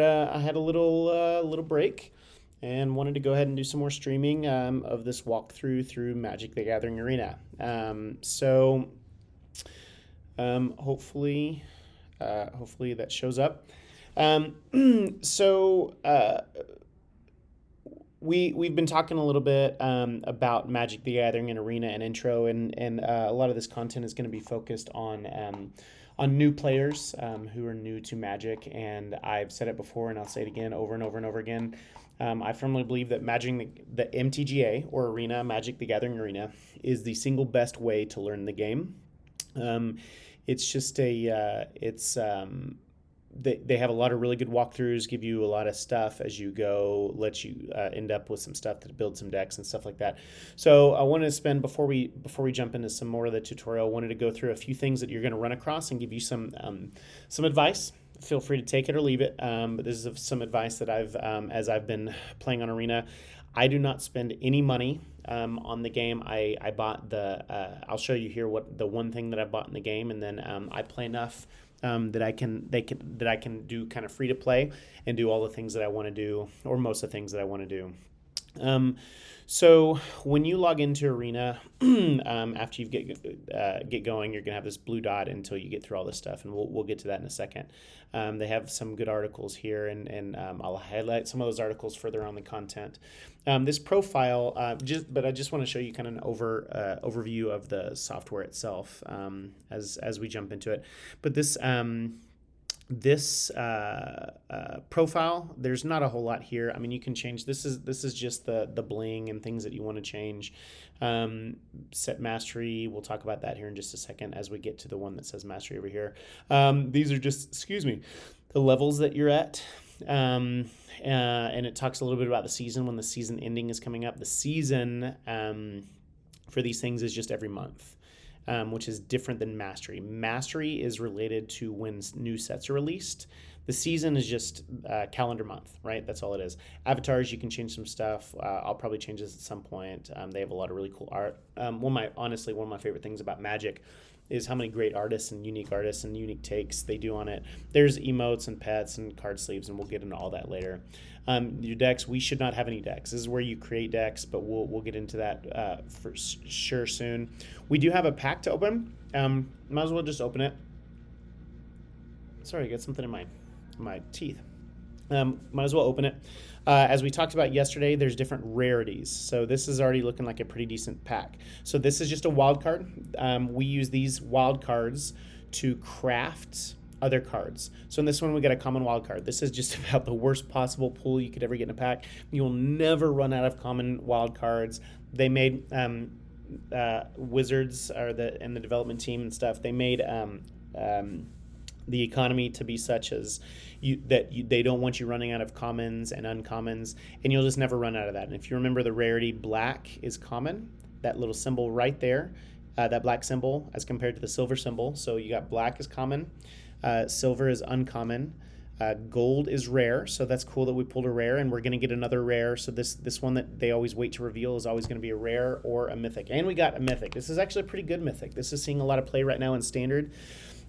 I had a little break and wanted to go ahead and do some more streaming of this walkthrough through Magic: The Gathering Arena. Hopefully, hopefully that shows up. Um, so we've been talking a little bit about Magic: The Gathering and Arena and intro, and a lot of this content is going to be focused on new players who are new to Magic. And I've said it before, and I'll say it again over and over and over again. I firmly believe that the MTGA or Arena, Magic: The Gathering Arena, is the single best way to learn the game. Um, it's just they have a lot of really good walkthroughs, give you a lot of stuff as you go, let you end up with some stuff to build some decks and stuff like that. So I wanted to spend before we jump into some more of the tutorial, I wanted to go through a few things that you're going to run across and give you some advice. Feel free to take it or leave it. But this is some advice that as I've been playing on Arena. I do not spend any money on the game. I bought I'll show you here what the one thing that I bought in the game, and then I play enough that I can do kind of free to play and do all the things that I want to do, or most of the things that I want to do. So when you log into Arena, after you get going, you're gonna have this blue dot until you get through all this stuff, and we'll get to that in a second. They have some good articles here, and I'll highlight some of those articles further on the content. This profile, but I just want to show you kind of an overview of the software itself as we jump into it. But this profile, there's not a whole lot here. I mean, you can change. This is just the bling and things that you want to change. Set mastery. We'll talk about that here in just a second as we get to the one that says mastery over here. These are just, the levels that you're at. And it talks a little bit about the season when the season ending is coming up. The season for these things is just every month. Which is different than Mastery. Mastery is related to when new sets are released. The season is just calendar month, right? That's all it is. Avatars, you can change some stuff. I'll probably change this at some point. They have a lot of really cool art. One of my favorite things about Magic is how many great artists and unique takes they do on it. There's emotes and pets and card sleeves, and we'll get into all that later. Your decks, we should not have any decks. This is where you create decks, but we'll get into that for sure soon. We do have a pack to open. Might as well just open it. Sorry, I got something in my teeth. Might as well open it. As we talked about yesterday, there's different rarities. So this is already looking like a pretty decent pack. So this is just a wild card. We use these wild cards to craft other cards. So in this one, we got a common wild card. This is just about the worst possible pool you could ever get in a pack. You'll never run out of common wild cards. They made Wizards and the development team and stuff. They made the economy to be such as they don't want you running out of commons and uncommons, and you'll just never run out of that. And if you remember, the rarity black is common, that little symbol right there, that black symbol as compared to the silver symbol. So you got black is common, silver is uncommon, gold is rare. So that's cool that we pulled a rare, and we're going to get another rare. So this one that they always wait to reveal is always going to be a rare or a mythic. And we got a mythic. This is actually a pretty good mythic. This is seeing a lot of play right now in standard.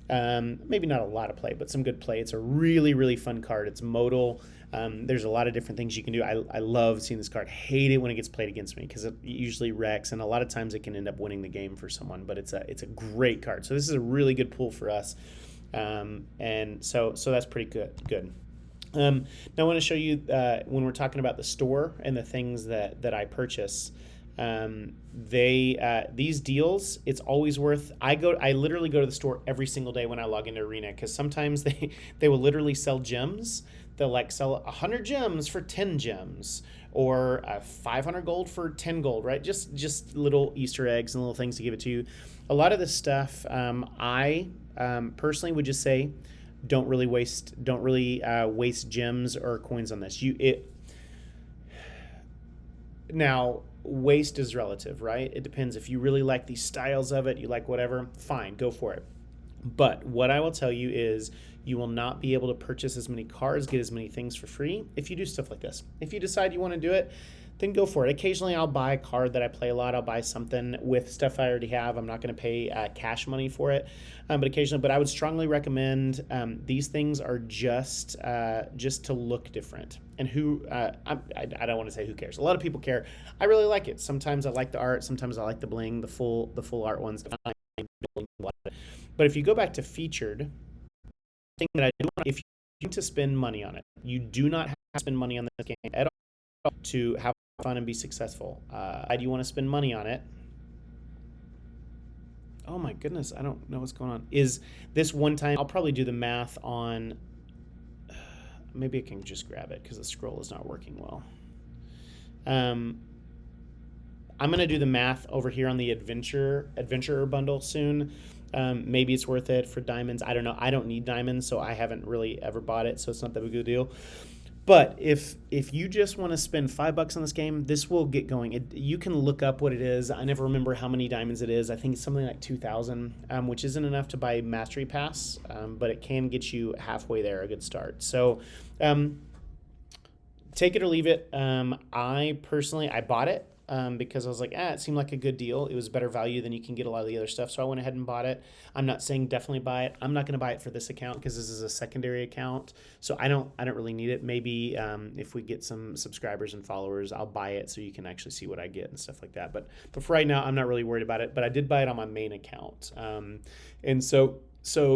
Maybe not a lot of play, but some good play. It's a really, really fun card. It's modal. There's a lot of different things you can do. I love seeing this card. Hate it when it gets played against me because it usually wrecks, and a lot of times it can end up winning the game for someone. But it's a great card. So this is a really good pull for us, and so that's pretty good. Now I want to show you when we're talking about the store and the things that I purchase. These deals, it's always worth. I literally go to the store every single day when I log into Arena, because sometimes they will literally sell gems. They'll sell 100 gems for 10 gems, or 500 gold for 10 gold, right? Just little Easter eggs and little things to give it to you. A lot of this stuff, I personally would just say, don't really waste gems or coins on this. Now, waste is relative, right? It depends. If you really like these styles of it, you like whatever, fine, go for it. But what I will tell you is You will not be able to purchase as many cards, get as many things for free if you do stuff like this. If you decide you want to do it, then go for it. Occasionally I'll buy a card that I play a lot. I'll buy something with stuff I already have. I'm not going to pay cash money for it, but occasionally. But I would strongly recommend these things are just to look different. And I don't want to say who cares. A lot of people care. I really like it. Sometimes I like the art. Sometimes I like the bling, the full art ones. But if you go back to featured, thing that I do want, if you need to spend money on it, you do not have to spend money on this game at all to have fun and be successful. Why do you want to spend money on it? Oh my goodness, I don't know what's going on. Is this one time? I'll probably do the math on. Maybe I can just grab it because the scroll is not working well. I'm gonna do the math over here on the adventurer bundle soon. Maybe it's worth it for diamonds. I don't know. I don't need diamonds, so I haven't really ever bought it, so it's not that big of a deal. But if you just want to spend $5 on this game, this will get going. You can look up what it is. I never remember how many diamonds it is. I think it's something like 2,000, which isn't enough to buy Mastery Pass, but it can get you halfway there, a good start. So take it or leave it. I bought it. Because I was like, it seemed like a good deal. It was better value than you can get a lot of the other stuff. So I went ahead and bought it. I'm not saying definitely buy it. I'm not going to buy it for this account because this is a secondary account. So I don't really need it. Maybe if we get some subscribers and followers, I'll buy it so you can actually see what I get and stuff like that. But for right now, I'm not really worried about it. But I did buy it on my main account. And so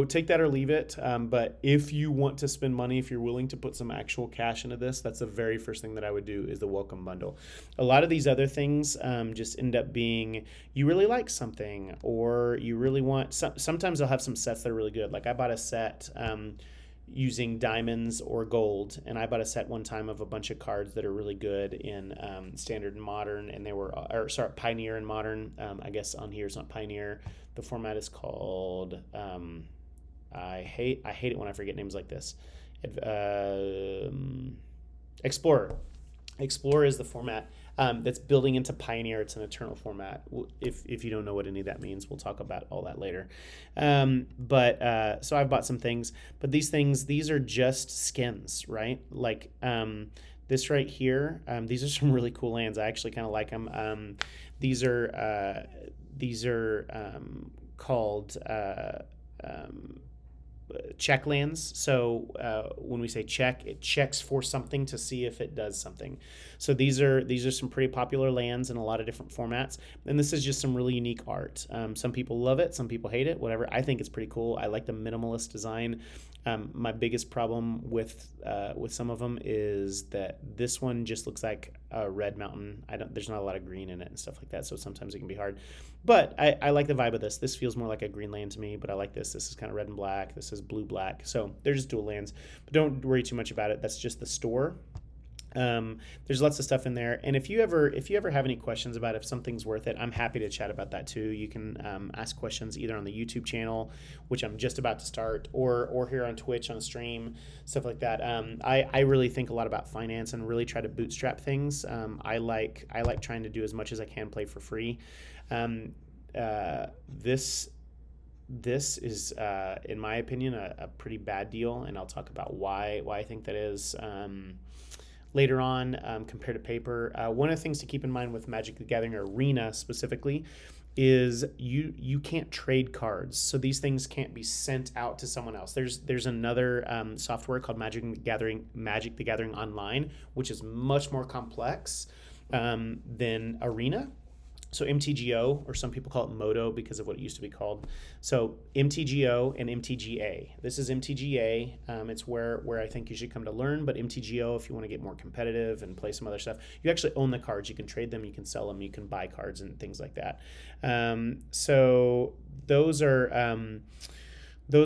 take that or leave it. But if you want to spend money, if you're willing to put some actual cash into this, that's the very first thing that I would do is the welcome bundle. A lot of these other things just end up being you really like something or you really want. Sometimes I'll have some sets that are really good. Like I bought a set using diamonds or gold, and I bought a set one time of a bunch of cards that are really good in standard and modern, and they were Pioneer and modern. I guess on here it's not Pioneer. The format is called I hate it when I forget names like this. Explorer. Explorer is the format that's building into Pioneer. It's an eternal format. If you don't know what any of that means, we'll talk about all that later. So I've bought some things, but these are just skins, right? Like this right here. These are some really cool lands. I actually kind of like them. These are called check lands. So when we say check, it checks for something to see if it does something. So these are some pretty popular lands in a lot of different formats, and this is just some really unique art. Some people love it, some people hate it, whatever. I think it's pretty cool. I like the minimalist design. My biggest problem with some of them is that this one just looks like a red mountain. There's not a lot of green in it and stuff like that, so sometimes it can be hard. But I like the vibe of this. This feels more like a green land to me, but I like this. This is kind of red and black. This is blue-black. So they're just dual lands. But don't worry too much about it. That's just the store. There's lots of stuff in there, and if you ever have any questions about if something's worth it, I'm happy to chat about that too. You can ask questions either on the YouTube channel, which I'm just about to start, or here on Twitch on a stream, stuff like that. I really think a lot about finance and really try to bootstrap things. I like trying to do as much as I can play for free. This is, in my opinion, a pretty bad deal, and I'll talk about why I think that is. Later on, compared to paper. One of the things to keep in mind with Magic the Gathering Arena specifically is you can't trade cards. So these things can't be sent out to someone else. There's another software called Magic the Gathering Online, which is much more complex than Arena. So MTGO, or some people call it Modo because of what it used to be called. So MTGO and MTGA. This is MTGA. It's where I think you should come to learn. But MTGO, if you want to get more competitive and play some other stuff, you actually own the cards. You can trade them. You can sell them. You can buy cards and things like that. So those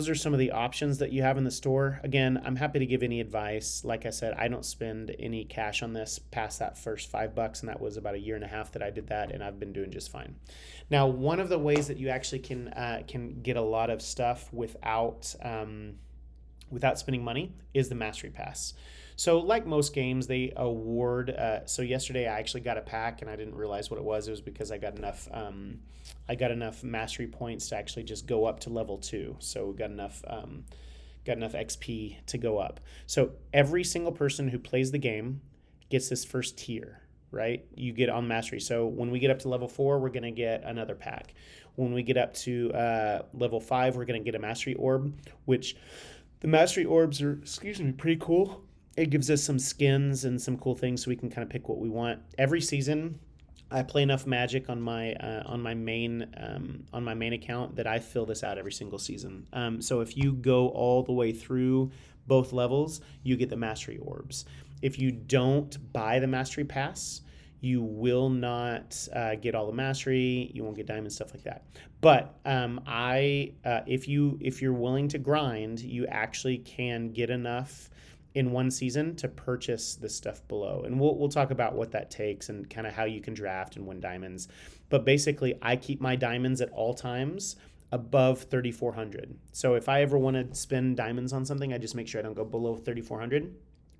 are some of the options that you have in the store. Again, I'm happy to give any advice. Like I said, I don't spend any cash on this past that first $5, and that was about a year and a half that I did that, and I've been doing just fine. Now, one of the ways that you actually can get a lot of stuff without spending money is the Mastery Pass. So like most games, they award. So yesterday I actually got a pack, and I didn't realize what it was. It was because I got enough mastery points to actually just go up to level 2. So we got got enough XP to go up. So every single person who plays the game gets this first tier, right? You get on mastery. So when we get up to level 4, we're going to get another pack. When we get up to level 5, we're going to get a mastery orb, which the mastery orbs are, pretty cool. It gives us some skins and some cool things so we can kind of pick what we want. Every season, I play enough Magic on my main account that I fill this out every single season. So if you go all the way through both levels, you get the mastery orbs. If you don't buy the mastery pass, you will not get all the mastery. You won't get diamonds, stuff like that. But if you're willing to grind, you actually can get enough in one season to purchase the stuff below. And we'll talk about what that takes and kind of how you can draft and win diamonds. But basically, I keep my diamonds at all times above 3,400. So if I ever want to spend diamonds on something, I just make sure I don't go below 3,400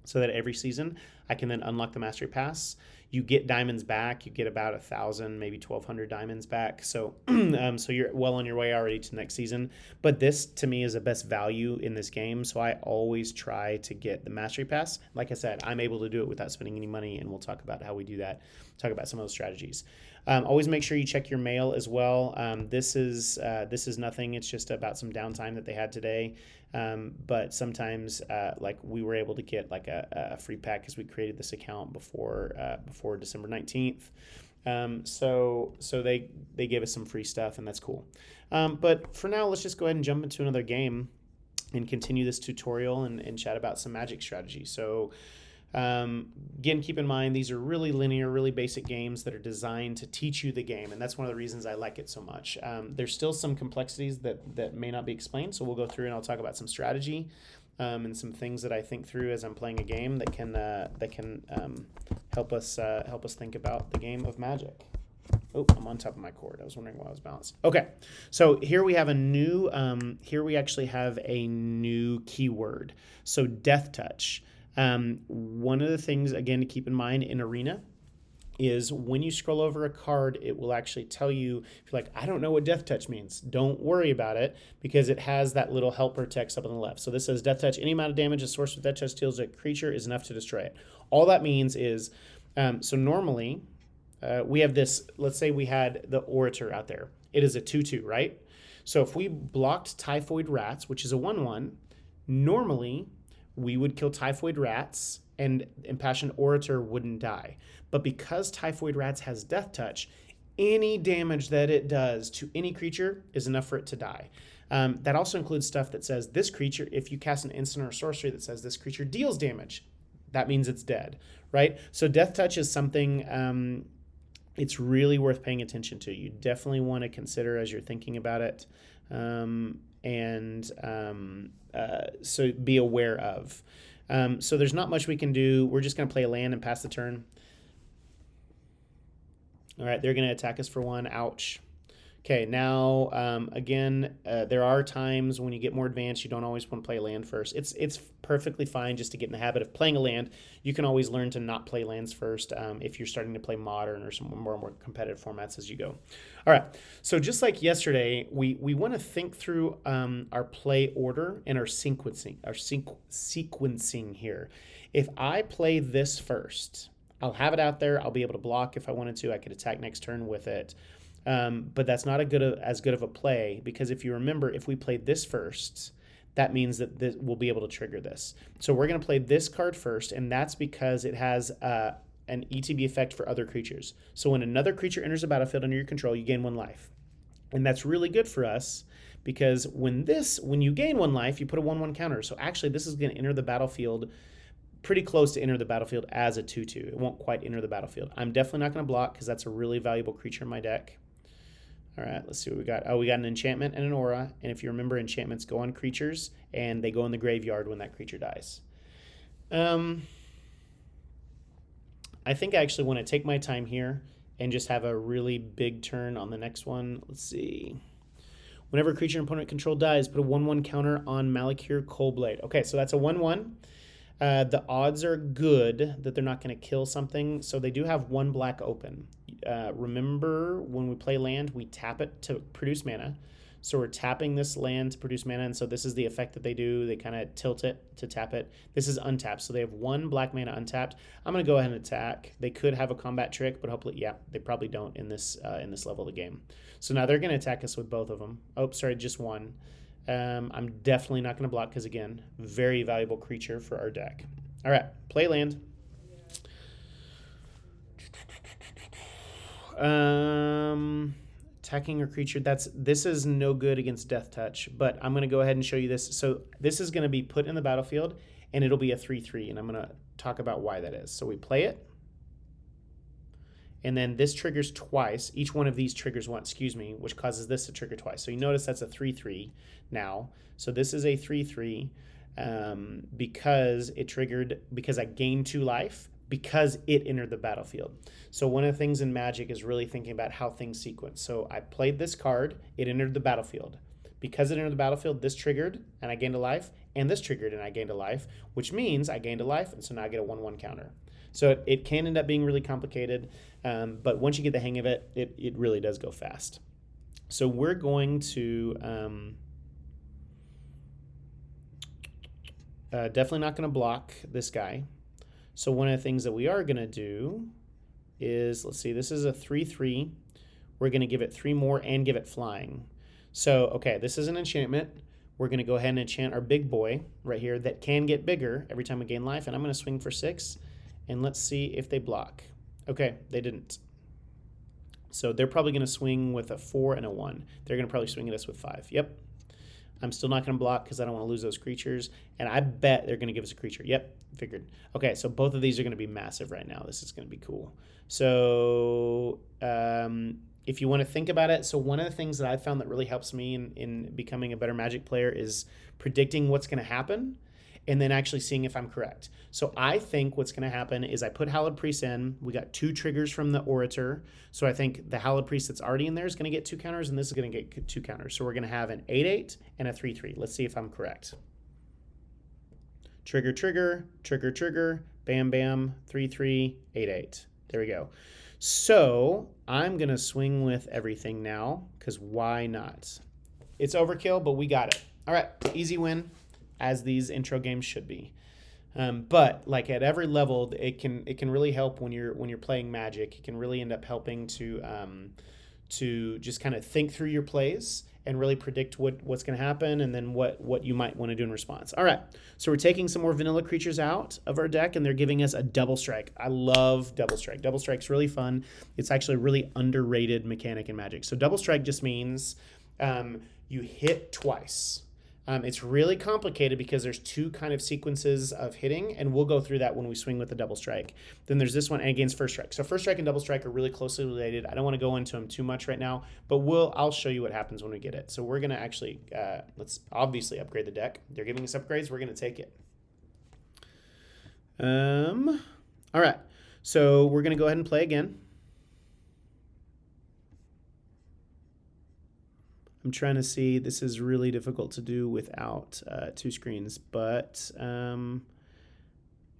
so that every season I can then unlock the mastery pass. You get diamonds back. You get about 1,000, maybe 1,200 diamonds back. So, so you're well on your way already to next season. But this, to me, is the best value in this game. So I always try to get the mastery pass. Like I said, I'm able to do it without spending any money, and we'll talk about how we do that. Talk about some of those strategies. Always make sure you check your mail as well. This is nothing. It's just about some downtime that they had today. But sometimes, like we were able to get like a free pack because we created this account before December 19th. So they gave us some free stuff, and that's cool. But for now, let's just go ahead and jump into another game and continue this tutorial and chat about some Magic strategy. So again, keep in mind, these are really linear, really basic games that are designed to teach you the game. And that's one of the reasons I like it so much. There's still some complexities that may not be explained. So we'll go through and I'll talk about some strategy and some things that I think through as I'm playing a game that can help us think about the game of Magic. Oh, I'm on top of my cord. I was wondering why I was balanced. Okay, so here we have a new, we actually have a new keyword. So Death Touch. One of the things, again, to keep in mind in Arena is when you scroll over a card, it will actually tell you, if you're like, I don't know what Death Touch means, don't worry about it because it has that little helper text up on the left. So this says Death Touch, any amount of damage a source with Death Touch deals a creature is enough to destroy it. All that means is, so normally we have this, let's say we had the Orator out there. It is a 2/2, right? So if we blocked Typhoid Rats, which is a 1/1, normally we would kill Typhoid Rats and Impassioned Orator wouldn't die. But because Typhoid Rats has Death Touch, any damage that it does to any creature is enough for it to die. That also includes stuff that says this creature, if you cast an instant or sorcery that says this creature deals damage, that means it's dead, right? So Death Touch is something it's really worth paying attention to. You definitely want to consider as you're thinking about it. So be aware of. So there's not much we can do. We're just going to play a land and pass the turn. All right, they're going to attack us for 1. Ouch. Okay, now, again, there are times when you get more advanced, you don't always want to play a land first. It's perfectly fine just to get in the habit of playing a land. You can always learn to not play lands first if you're starting to play Modern or some more competitive formats as you go. All right, so just like yesterday, we want to think through our play order and our sequencing here. If I play this first, I'll have it out there. I'll be able to block if I wanted to. I could attack next turn with it. But that's not as good of a play because if you remember, if we played this first, that means that we'll be able to trigger this. So we're going to play this card first, and that's because it has an ETB effect for other creatures. So when another creature enters the battlefield under your control, you gain 1 life. And that's really good for us because when you gain 1 life, you put a 1/1 counter. So actually, this is going to enter the battlefield pretty close to enter the battlefield as a 2/2. It won't quite enter the battlefield. I'm definitely not going to block because that's a really valuable creature in my deck. All right, let's see what we got. Oh, we got an enchantment and an aura. And if you remember, enchantments go on creatures, and they go in the graveyard when that creature dies. I think I actually want to take my time here and just have a really big turn on the next one. Let's see. Whenever a creature opponent control dies, put a 1/1 counter on Malakir Coldblade. Okay, so that's a 1/1. The odds are good that they're not going to kill something, so they do have 1 black open. Remember, when we play land, we tap it to produce mana. So we're tapping this land to produce mana, and so this is the effect that they do. They kind of tilt it to tap it. This is untapped, so they have 1 black mana untapped. I'm going to go ahead and attack. They could have a combat trick, but hopefully, yeah, they probably don't in this level of the game. So now they're going to attack us with both of them. Oh, sorry, just one. I'm definitely not going to block because, again, very valuable creature for our deck. All right, play land. Attacking a creature, this is no good against Death Touch, but I'm going to go ahead and show you this. So this is going to be put in the battlefield, and it'll be a 3/3, and I'm going to talk about why that is. So we play it, and then this triggers twice. Each one of these triggers once, which causes this to trigger twice. So you notice that's a 3/3 now. So this is a 3/3 because it triggered, because I gained 2 life, because it entered the battlefield. So one of the things in Magic is really thinking about how things sequence. So I played this card, it entered the battlefield. Because it entered the battlefield, this triggered, and I gained a life, and this triggered, and I gained a life, which means I gained a life, and so now I get a 1/1 counter. So it can end up being really complicated, but once you get the hang of it, it really does go fast. So we're going to... definitely not going to block this guy. So one of the things that we are going to do is, let's see, this is a 3/3. We're going to give it 3 more and give it flying. So, okay, this is an enchantment. We're going to go ahead and enchant our big boy right here that can get bigger every time we gain life. And I'm going to swing for 6. And let's see if they block. Okay, they didn't. So they're probably going to swing with a 4 and a 1. They're going to probably swing at us with 5. Yep. I'm still not going to block because I don't want to lose those creatures. And I bet they're going to give us a creature. Yep, figured. Okay, so both of these are going to be massive right now. This is going to be cool. So if you want to think about it, so one of the things that I've found that really helps me in becoming a better Magic player is predicting what's going to happen and then actually seeing if I'm correct. So I think what's going to happen is I put Hallowed Priest in. We got 2 triggers from the Orator. So I think the Hallowed Priest that's already in there is going to get 2 counters, and this is going to get 2 counters. So we're going to have an 8/8 and a 3/3. Let's see if I'm correct. Trigger, trigger, trigger, trigger, bam, bam, 3/3, 8/8. There we go. So I'm going to swing with everything now, because why not? It's overkill, but we got it. All right, easy win, as these intro games should be. But like at every level, it can really help when you're playing Magic. It can really end up helping to just kind of think through your plays and really predict what's going to happen, and then what you might want to do in response. All right, so we're taking some more vanilla creatures out of our deck, and they're giving us a Double Strike. I love Double Strike. Double Strike's really fun. It's actually a really underrated mechanic in Magic. So Double Strike just means you hit twice. It's really complicated because there's 2 kind of sequences of hitting, and we'll go through that when we swing with the Double Strike. Then there's this one against First Strike. So First Strike and Double Strike are really closely related. I don't want to go into them too much right now, but I'll show you what happens when we get it. So we're going to actually, let's obviously upgrade the deck. They're giving us upgrades. We're going to take it. All right. So we're going to go ahead and play again. I'm trying to see, this is really difficult to do without 2 screens, but, and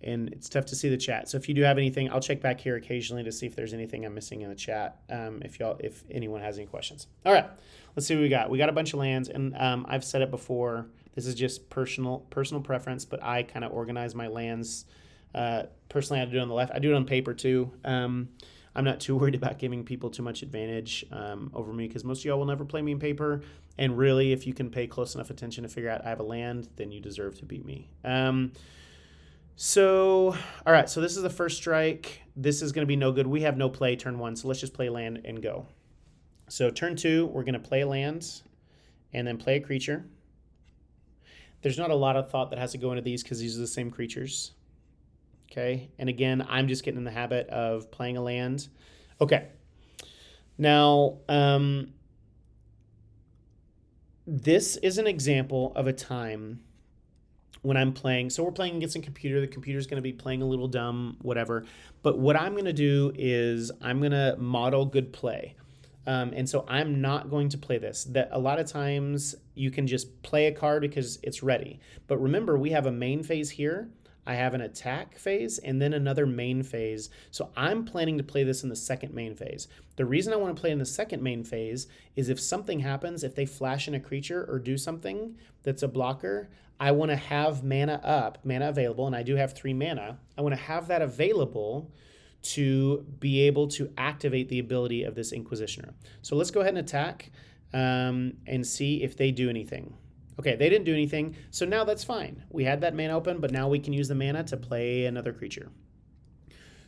it's tough to see the chat. So if you do have anything, I'll check back here occasionally to see if there's anything I'm missing in the chat, if anyone has any questions. All right, let's see what we got. We got a bunch of lands, and I've said it before, this is just personal preference, but I kind of organize my lands. Personally, I do it on the left. I do it on paper too. I'm not too worried about giving people too much advantage over me, because most of y'all will never play me in paper. And really, if you can pay close enough attention to figure out I have a land, then you deserve to beat me. All right, so this is the first strike. This is going to be no good. We have no play turn 1, so let's just play land and go. So turn 2, we're going to play a land and then play a creature. There's not a lot of thought that has to go into these because these are the same creatures. Okay, and again, I'm just getting in the habit of playing a land. Okay, now this is an example of a time when I'm playing. So we're playing against a computer. The computer's going to be playing a little dumb, whatever. But what I'm going to do is I'm going to model good play. And so I'm not going to play this. That a lot of times you can just play a card because it's ready. But remember, we have a main phase here. I have an attack phase and then another main phase. So I'm planning to play this in the second main phase. The reason I want to play in the second main phase is if something happens, if they flash in a creature or do something that's a blocker, I want to have mana available, and I do have 3 mana. I want to have that available to be able to activate the ability of this Inquisitioner. So let's go ahead and attack and see if they do anything. Okay, they didn't do anything, so now that's fine. We had that mana open, but now we can use the mana to play another creature.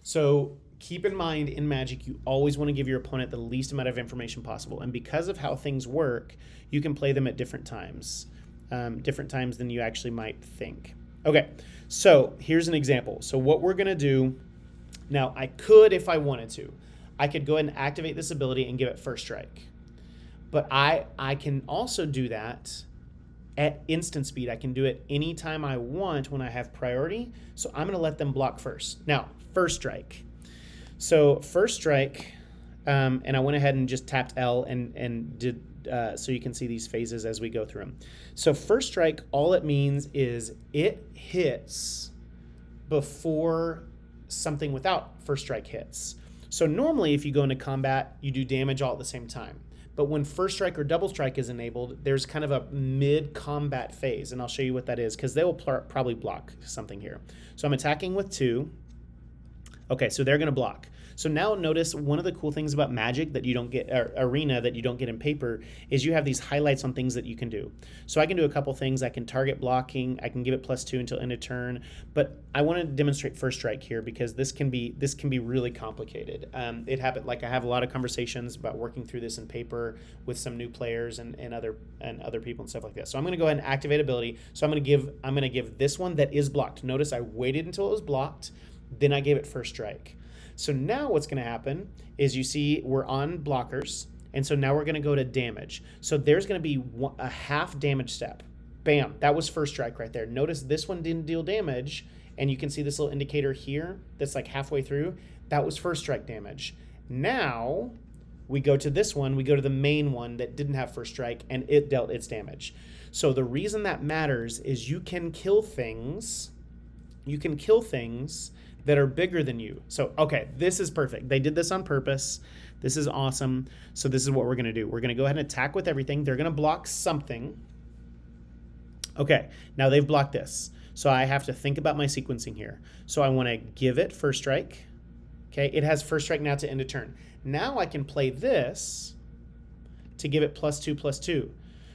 So keep in mind, in Magic, you always want to give your opponent the least amount of information possible. And because of how things work, you can play them at different times than you actually might think. Okay, so here's an example. So what we're going to do, now I could, if I wanted to, I could go ahead and activate this ability and give it first strike. But I can also do that at instant speed. I can do it anytime I want when I have priority. So I'm going to let them block first. Now, first strike. So first strike, and I went ahead and just tapped L and did, so you can see these phases as we go through them. So first strike, all it means is it hits before something without first strike hits. So normally if you go into combat, you do damage all at the same time. But when first strike or double strike is enabled, there's kind of a mid-combat phase, and I'll show you what that is because they will probably block something here. So I'm attacking with 2. Okay, so they're going to block. So now notice one of the cool things about Magic that you don't get, or Arena that you don't get in paper, is you have these highlights on things that you can do. So I can do a couple things. I can target blocking. I can give it +2 until end of turn. But I want to demonstrate first strike here because this can be really complicated. It happened, like I have a lot of conversations about working through this in paper with some new players and other people and stuff like that. So I'm going to go ahead and activate ability. So I'm going to give this one that is blocked. Notice I waited until it was blocked, then I gave it first strike. So now what's going to happen is you see we're on blockers, and so now we're going to go to damage. So there's going to be a half damage step. Bam, that was first strike right there. Notice this one didn't deal damage, and you can see this little indicator here that's like halfway through. That was first strike damage. Now we go to this one, we go to the main one that didn't have first strike, and it dealt its damage. So the reason that matters is you can kill things that are bigger than you. So, okay, this is perfect. They did this on purpose. This is awesome. So this is what we're going to do. We're going to go ahead and attack with everything. They're going to block something. Okay, now they've blocked this. So I have to think about my sequencing here. So I want to give it first strike. Okay, it has first strike now to end of turn. Now I can play this to give it +2/+2.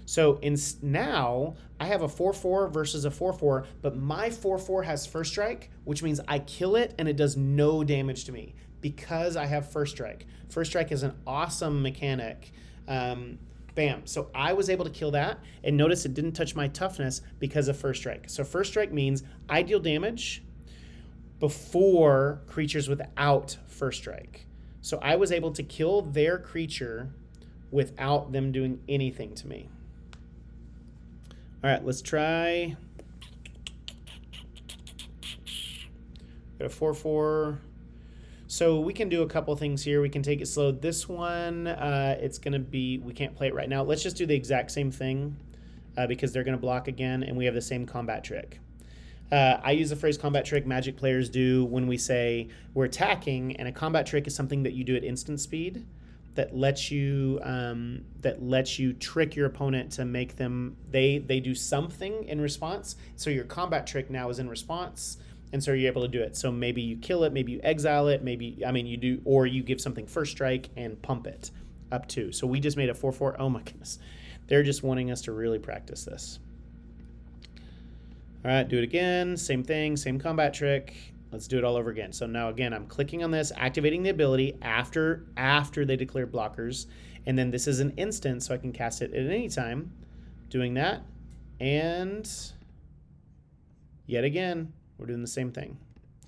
So now I have a 4/4 versus a 4/4, but my 4/4 has first strike, which means I kill it and it does no damage to me because I have first strike. First strike is an awesome mechanic. Bam. So I was able to kill that, and notice it didn't touch my toughness because of first strike. So first strike means I deal damage before creatures without first strike. So I was able to kill their creature without them doing anything to me. All right, let's try. Got a 4/4. So we can do a couple things here. We can take it slow. This one, it's going to be, we can't play it right now. Let's just do the exact same thing because they're going to block again, and we have the same combat trick. I use the phrase combat trick. Magic players do when we say we're attacking, and a combat trick is something that you do at instant speed that lets you trick your opponent to make them they do something in response. So your combat trick now is in response, and so you're able to do it. So maybe you kill it, maybe you exile it, you do, or you give something first strike and pump it up to. So we just made a 4/4. Oh my goodness, they're just wanting us to really practice this. All right, do it again. Same thing, same combat trick. Let's do it all over again. So now again, I'm clicking on this, activating the ability after they declare blockers. And then this is an instant, so I can cast it at any time. Doing that. And yet again, we're doing the same thing.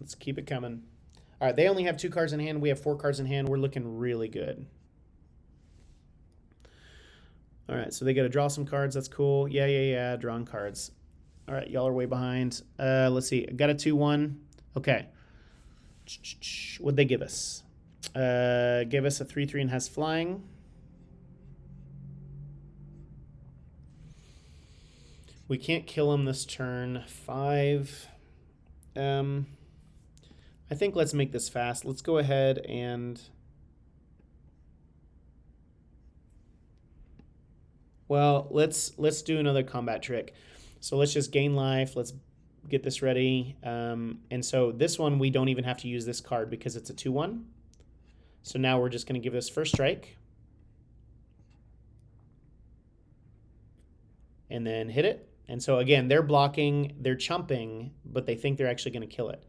Let's keep it coming. All right, they only have 2 cards in hand. We have 4 cards in hand. We're looking really good. All right, so they got to draw some cards. That's cool. Yeah, drawing cards. All right, y'all are way behind. Let's see. I got a 2/1. Okay. What'd they give us? Give us a 3/3 and has flying. We can't kill him this turn. 5. I think let's make this fast. Let's go ahead and... Well, let's do another combat trick. So let's just gain life. Let's get this ready. And so this one, we don't even have to use this card because it's a 2/1. So now we're just going to give this first strike. And then hit it. And so again, they're blocking, they're chumping, but they think they're actually going to kill it.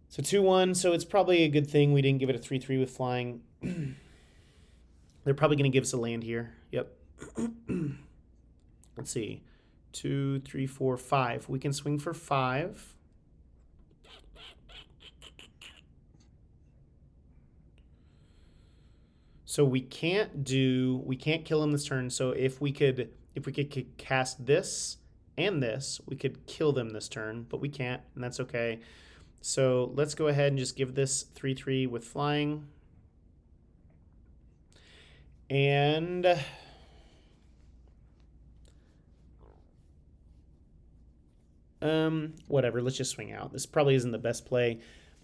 So 2/1, so it's probably a good thing we didn't give it a 3/3 with flying. They're probably going to give us a land here. Yep. Let's see. 2, 3, 4, 5. We can swing for 5. So we can't kill him this turn. So if we could cast this and this, we could kill them this turn, but we can't, and that's okay. So let's go ahead and just give this 3/3 with flying. And whatever, let's just swing out. This probably isn't the best play,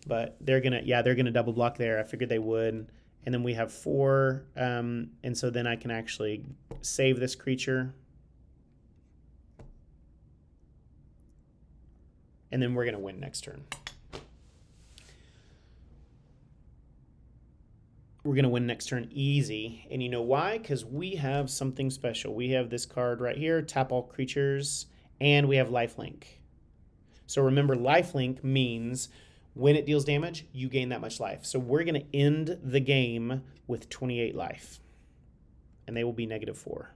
but they're gonna double block there. I figured they would. And then we have 4, and so then I can actually save this creature. And then we're gonna win next turn. We're gonna win next turn easy, and you know why? Because we have something special. We have this card right here, tap all creatures, and we have lifelink. So remember, lifelink means when it deals damage, you gain that much life. So we're going to end the game with 28 life, and they will be -4.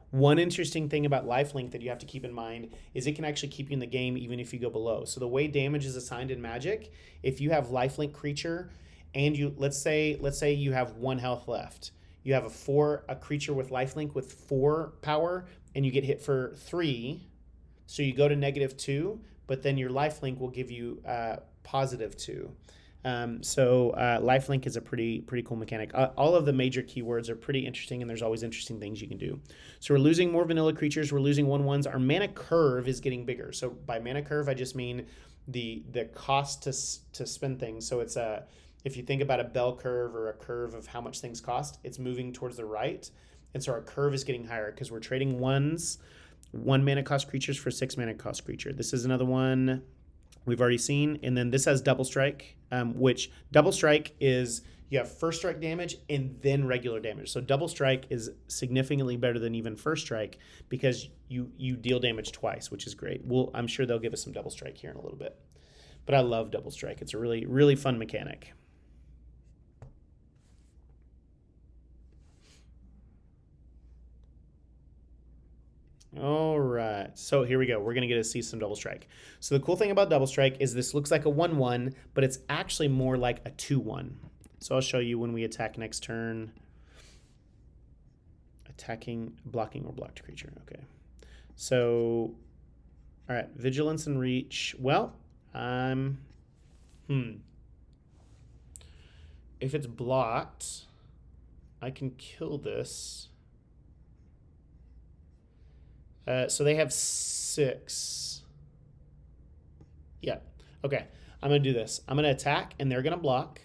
One interesting thing about lifelink that you have to keep in mind is it can actually keep you in the game even if you go below. So the way damage is assigned in Magic, if you have lifelink creature and you let's say you have 1 health left, you have a creature with lifelink with 4 power, and you get hit for 3, so you go to -2. But then your lifelink will give you +2. So lifelink is a pretty cool mechanic. All of the major keywords are pretty interesting, and there's always interesting things you can do. So we're losing more vanilla creatures. We're losing 1/1s. Our mana curve is getting bigger. So by mana curve, I just mean the cost to spend things. So it's if you think about a bell curve or a curve of how much things cost, it's moving towards the right. And so our curve is getting higher because we're trading 1s. 1 mana cost creatures for 6 mana cost creature. This is another one we've already seen. And then this has double strike, which double strike is you have first strike damage and then regular damage. So double strike is significantly better than even first strike because you deal damage twice, which is great. I'm sure they'll give us some double strike here in a little bit. But I love double strike. It's a really, really fun mechanic. All right, so here we go. We're going to get to see some double strike. So the cool thing about double strike is this looks like a 1/1, but it's actually more like a 2/1. So I'll show you when we attack next turn. Attacking, blocking, or blocked creature. Okay. So, all right, vigilance and reach. Well, if it's blocked, I can kill this. So they have 6. Yeah. Okay. I'm going to do this. I'm going to attack, and they're going to block,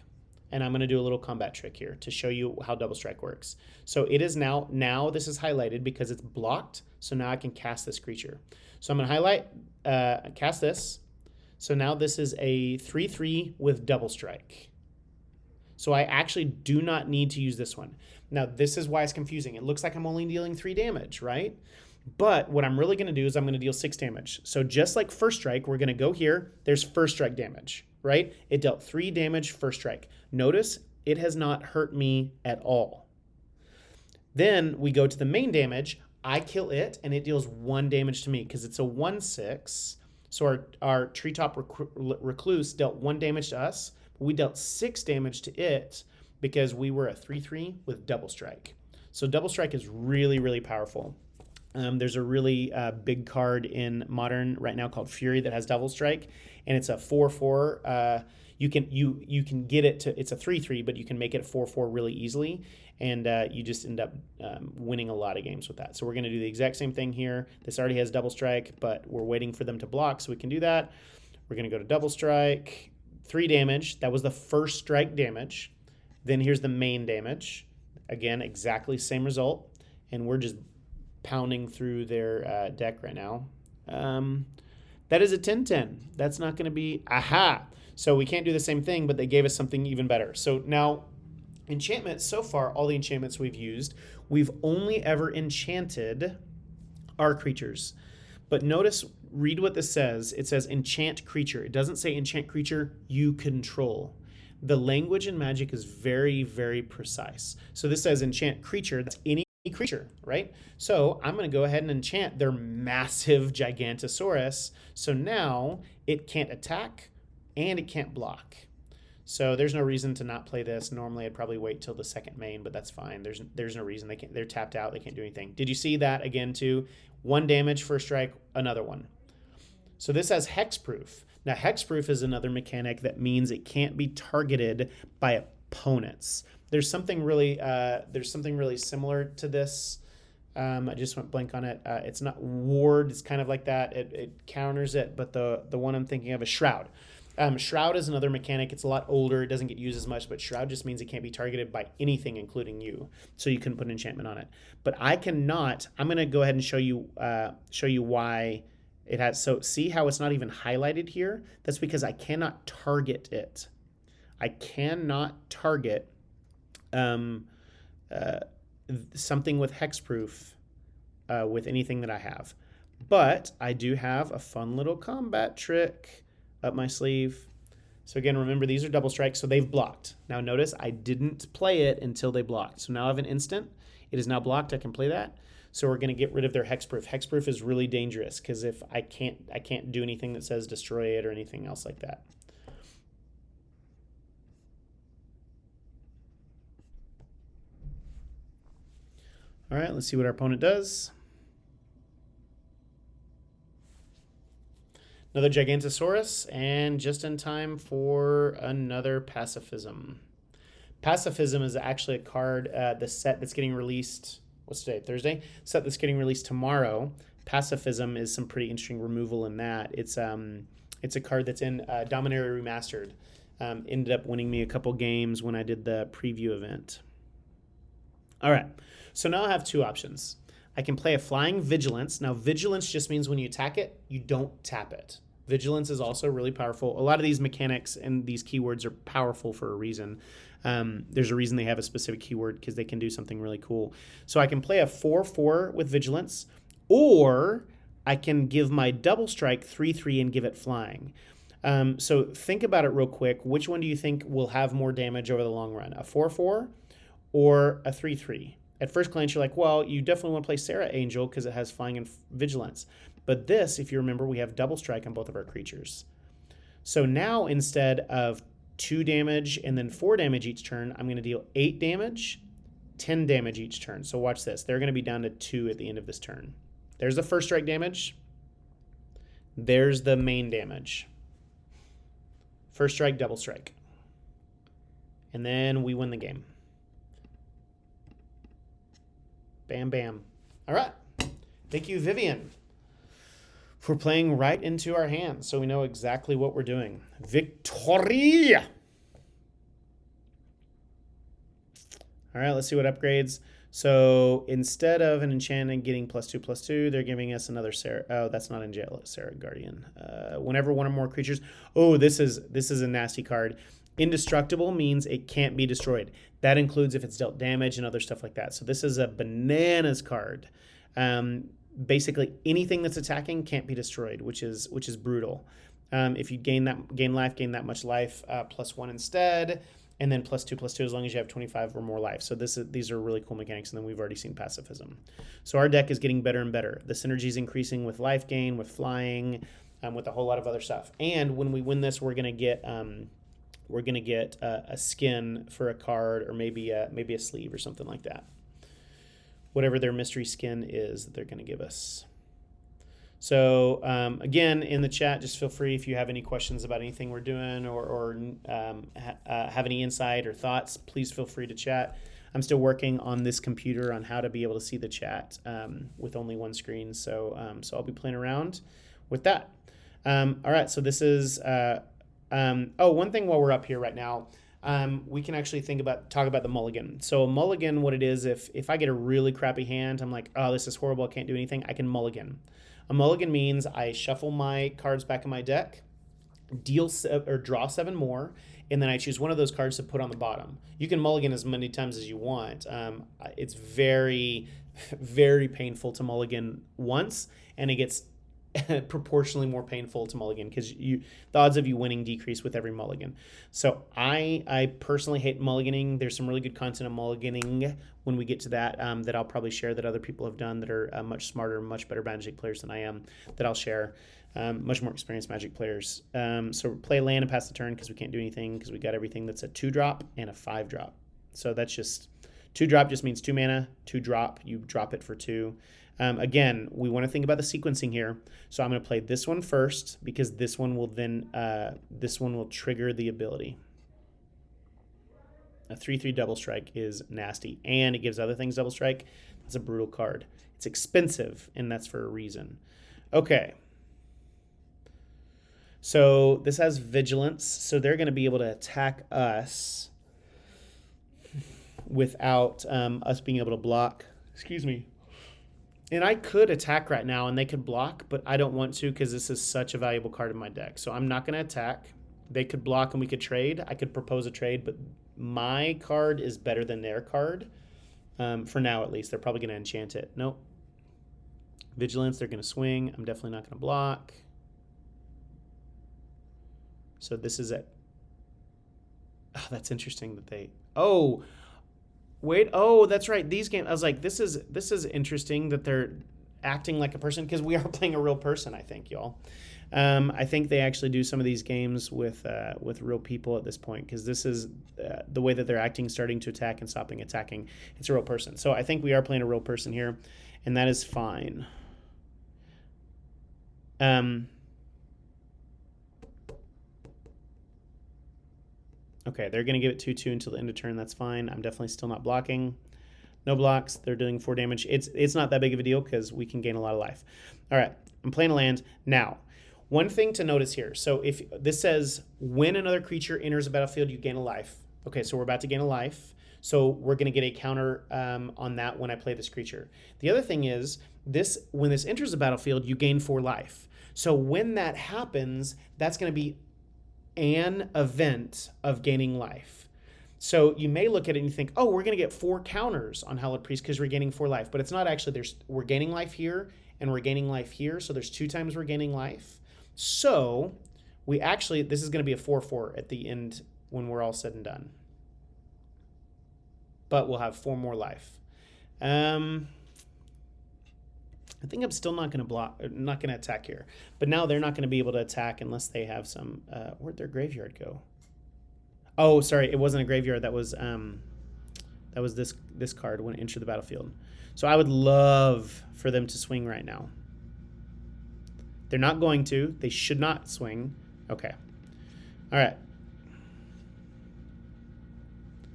and I'm going to do a little combat trick here to show you how double strike works. So it is now this is highlighted because it's blocked, so now I can cast this creature. So I'm going to highlight, cast this. So now this is a 3/3 with double strike. So I actually do not need to use this one. Now, this is why it's confusing. It looks like I'm only dealing 3 damage, right? But what I'm really going to do is I'm going to deal 6 damage. So just like first strike, we're going to go here. There's first strike damage, right? It dealt 3 damage first strike. Notice it has not hurt me at all. Then we go to the main damage. I kill it, and it deals 1 damage to me because it's a 1/6. So our treetop recluse dealt 1 damage to us. But we dealt 6 damage to it because we were a 3/3 with double strike. So double strike is really, really powerful. There's a really big card in Modern right now called Fury that has double strike, and it's a 4/4. you can get it to, it's a 3/3, but you can make it 4/4 really easily, and you just end up winning a lot of games with that. So we're going to do the exact same thing here. This already has double strike, but we're waiting for them to block, so we can do that. We're going to go to double strike, 3 damage. That was the first strike damage. Then here's the main damage. Again, exactly same result, and we're just pounding through their deck right now. That is a 10/10. That's not going to be, aha. So we can't do the same thing, but they gave us something even better. So now, enchantments, so far, all the enchantments we've used, we've only ever enchanted our creatures. But notice, read what this says. It says enchant creature. It doesn't say enchant creature you control. The language in Magic is very, very precise. So this says enchant creature. That's any creature, right? So I'm going to go ahead and enchant their massive Gigantosaurus. So now it can't attack and it can't block. So there's no reason to not play this. Normally I'd probably wait till the second main, but that's fine. There's no reason. They're tapped out. They can't do anything. Did you see that again too? 1 damage, first strike, another one. So this has hexproof. Now hexproof is another mechanic that means it can't be targeted by opponents. There's something really similar to this. I just went blank on it. It's not ward. It's kind of like that. It counters it, but the one I'm thinking of is shroud. Shroud is another mechanic. It's a lot older. It doesn't get used as much, but shroud just means it can't be targeted by anything, including you. So you can put an enchantment on it. But I cannot. I'm going to go ahead and show you why it has. So see how it's not even highlighted here? That's because I cannot target it. I cannot target something with hexproof with anything that I have. But I do have a fun little combat trick up my sleeve. So again, remember these are double strikes, so they've blocked. Now notice I didn't play it until they blocked. So now I have an instant. It is now blocked. I can play that. So we're going to get rid of their hexproof. Hexproof is really dangerous because if I can't do anything that says destroy it or anything else like that. All right, let's see what our opponent does. Another Gigantosaurus, and just in time for another Pacifism. Pacifism is actually a card, the set that's getting released, what's today, Thursday? Set that's getting released tomorrow. Pacifism is some pretty interesting removal in that. It's a card that's in Dominaria Remastered. Ended up winning me a couple games when I did the preview event. All right, so now I have 2 options. I can play a Flying Vigilance. Now, Vigilance just means when you attack it, you don't tap it. Vigilance is also really powerful. A lot of these mechanics and these keywords are powerful for a reason. There's a reason they have a specific keyword because they can do something really cool. So I can play a 4/4 with Vigilance, or I can give my double strike 3/3 and give it flying. So think about it real quick. Which one do you think will have more damage over the long run? A 4/4 or a 3/3? At first glance, you're like, well, you definitely want to play Sarah Angel because it has flying and Vigilance. But this, if you remember, we have double strike on both of our creatures. So now instead of 2 damage and then 4 damage each turn, I'm going to deal 8 damage, 10 damage each turn. So watch this. They're going to be down to 2 at the end of this turn. There's the first strike damage. There's the main damage. First strike, double strike. And then we win the game. Bam, bam. All right. Thank you, Vivian, for playing right into our hands so we know exactly what we're doing. Victory! All right, let's see what upgrades. So instead of an enchantment getting +2/+2, they're giving us another Sarah. Oh, that's not Angelic, Sarah Guardian. Whenever one or more creatures. Oh, this is a nasty card. Indestructible means it can't be destroyed. That includes if it's dealt damage and other stuff like that. So this is a bananas card. Basically, anything that's attacking can't be destroyed, which is brutal. If you gain that much life, +1 instead, and then +2/+2 as long as you have 25 or more life. So these are really cool mechanics, and then we've already seen Pacifism. So our deck is getting better and better. The synergy is increasing with life gain, with flying, with a whole lot of other stuff. And when we win this, we're gonna get a skin for a card, or maybe a sleeve or something like that. Whatever their mystery skin is that they're going to give us. So again, in the chat, just feel free if you have any questions about anything we're doing or have any insight or thoughts, please feel free to chat. I'm still working on this computer on how to be able to see the chat with only one screen. So I'll be playing around with that. All right, so this is, one thing while we're up here right now, we can actually talk about the mulligan. So a mulligan, what it is, if I get a really crappy hand, I'm like, oh, this is horrible, I can't do anything, I can mulligan. A mulligan means I shuffle my cards back in my deck, draw 7 more, and then I choose one of those cards to put on the bottom. You can mulligan as many times as you want. It's very, very painful to mulligan once, and it gets proportionally more painful to mulligan because the odds of you winning decrease with every mulligan. So I personally hate mulliganing. There's some really good content on mulliganing when we get to that that I'll probably share that other people have done that are much smarter, much better Magic players than I am that I'll share. Much more experienced Magic players. So play land and pass the turn because we can't do anything because we got everything that's a 2-drop and a 5-drop. So that's just 2-drop just means 2 mana. 2-drop, you drop it for 2. Again, we want to think about the sequencing here. So I'm going to play this one first because this one will then trigger the ability. A 3/3 double strike is nasty, and it gives other things double strike. It's a brutal card. It's expensive, and that's for a reason. Okay. So this has vigilance, so they're going to be able to attack us without us being able to block. Excuse me. And I could attack right now, and they could block, but I don't want to because this is such a valuable card in my deck. So I'm not going to attack. They could block, and we could trade. I could propose a trade, but my card is better than their card. For now, at least. They're probably going to enchant it. Nope. Vigilance, they're going to swing. I'm definitely not going to block. So this is it. Oh, that's interesting that they... Oh, wait. Oh, that's right. These games... I was like, this is interesting that they're acting like a person because we are playing a real person, I think, y'all. I think they actually do some of these games with real people at this point because this is the way that they're acting, starting to attack and stopping attacking. It's a real person. So I think we are playing a real person here, and that is fine. Okay, they're going to give it 2/2 until the end of turn. That's fine. I'm definitely still not blocking. No blocks. They're doing 4 damage. It's not that big of a deal because we can gain a lot of life. All right, I'm playing a land. Now, one thing to notice here. So if this says when another creature enters the battlefield, you gain a life. Okay, so we're about to gain a life. So we're going to get a counter on that when I play this creature. The other thing is when this enters the battlefield, you gain 4 life. So when that happens, that's going to be an event of gaining life. So you may look at it and you think, oh, we're going to get 4 counters on Hallowed Priest because we're gaining 4 life. But it's not actually. We're gaining life here and we're gaining life here. So there's 2 times we're gaining life. So this is going to be a 4/4 at the end when we're all said and done. But we'll have 4 more life. I think I'm still not going to block, not going to attack here. But now they're not going to be able to attack unless they have some. Where'd their graveyard go? Oh, sorry, it wasn't a graveyard. That was this card when it entered the battlefield. So I would love for them to swing right now. They're not going to. They should not swing. Okay. All right.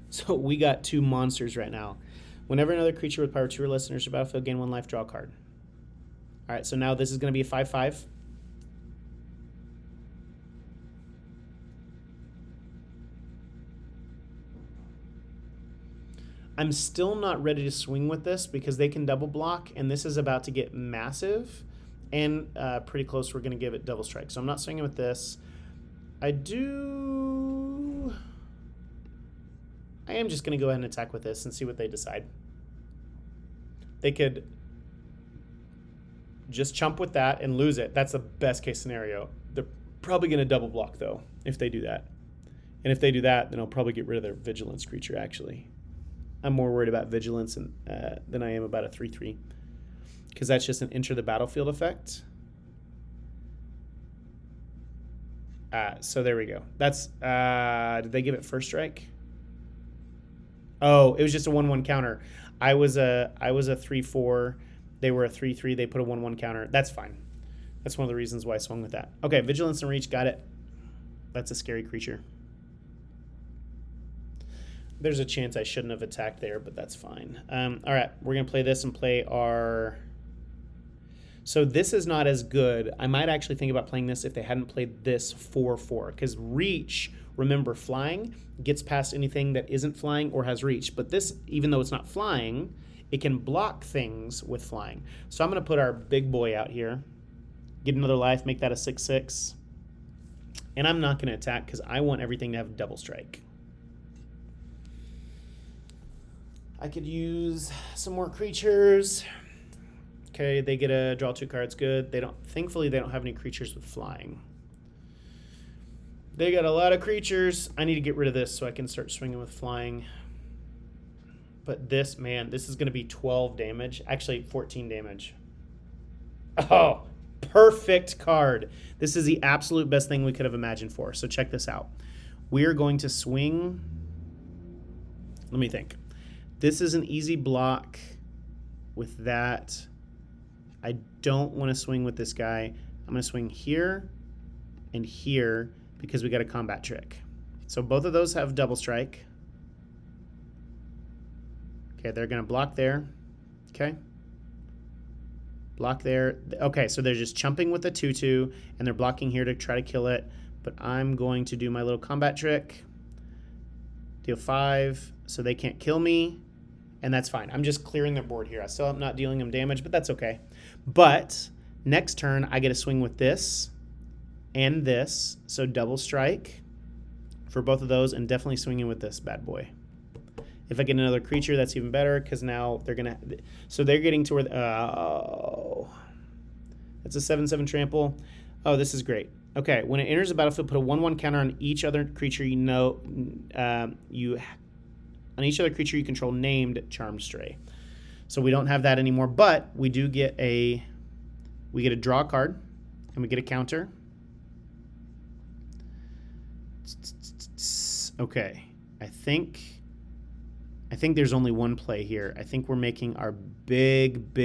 So we got 2 monsters right now. Whenever another creature with power 2 or less enters the battlefield, gain 1 life, draw a card. All right, so now this is going to be a 5/5. I'm still not ready to swing with this because they can double block, and this is about to get massive and pretty close. We're going to give it double strike. So I'm not swinging with this. I am just going to go ahead and attack with this and see what they decide. They could just chump with that and lose it. That's the best case scenario. They're probably going to double block, though, if they do that. And if they do that, then I'll probably get rid of their vigilance creature, actually. I'm more worried about vigilance than I am about a 3/3. Because that's just an enter the battlefield effect. So there we go. That's did they give it first strike? Oh, it was just a 1/1 counter. I was a 3/4. They were a 3/3. They put a 1/1 counter. That's fine. That's one of the reasons why I swung with that. Okay, Vigilance and Reach, got it. That's a scary creature. There's a chance I shouldn't have attacked there, but that's fine. All right, we're going to play this and play our... So this is not as good. I might actually think about playing this if they hadn't played this 4/4. Because Reach, remember, flying gets past anything that isn't flying or has reach. But this, even though it's not flying, it can block things with flying. So I'm going to put our big boy out here. Get another life, make that a 6/6. And I'm not going to attack because I want everything to have double strike. I could use some more creatures. Okay, they get to draw 2 cards. Good. Thankfully, they don't have any creatures with flying. They got a lot of creatures. I need to get rid of this so I can start swinging with flying. But this, man, this is going to be 12 damage. Actually, 14 damage. Oh, perfect card. This is the absolute best thing we could have imagined for. So check this out. We're going to swing. Let me think. This is an easy block with that. I don't want to swing with this guy. I'm going to swing here and here because we got a combat trick. So both of those have double strike. Okay, they're going to block there. Okay. Block there. Okay, so they're just chumping with the 2/2, and they're blocking here to try to kill it. But I'm going to do my little combat trick. Deal 5, so they can't kill me. And that's fine. I'm just clearing their board here. I still am not dealing them damage, but that's okay. But next turn, I get to swing with this and this. So double strike for both of those, and definitely swinging with this bad boy. If I get another creature, that's even better because now they're going to... So they're getting to where... Oh. That's a 7/7 trample. Oh, this is great. Okay, when it enters the battlefield, put a 1/1 counter on each other creature you know... On each other creature you control named Charmed Stray. So we don't have that anymore, but we do get a draw card, and we get a counter. Okay, I think there's only one play here. I think we're making our big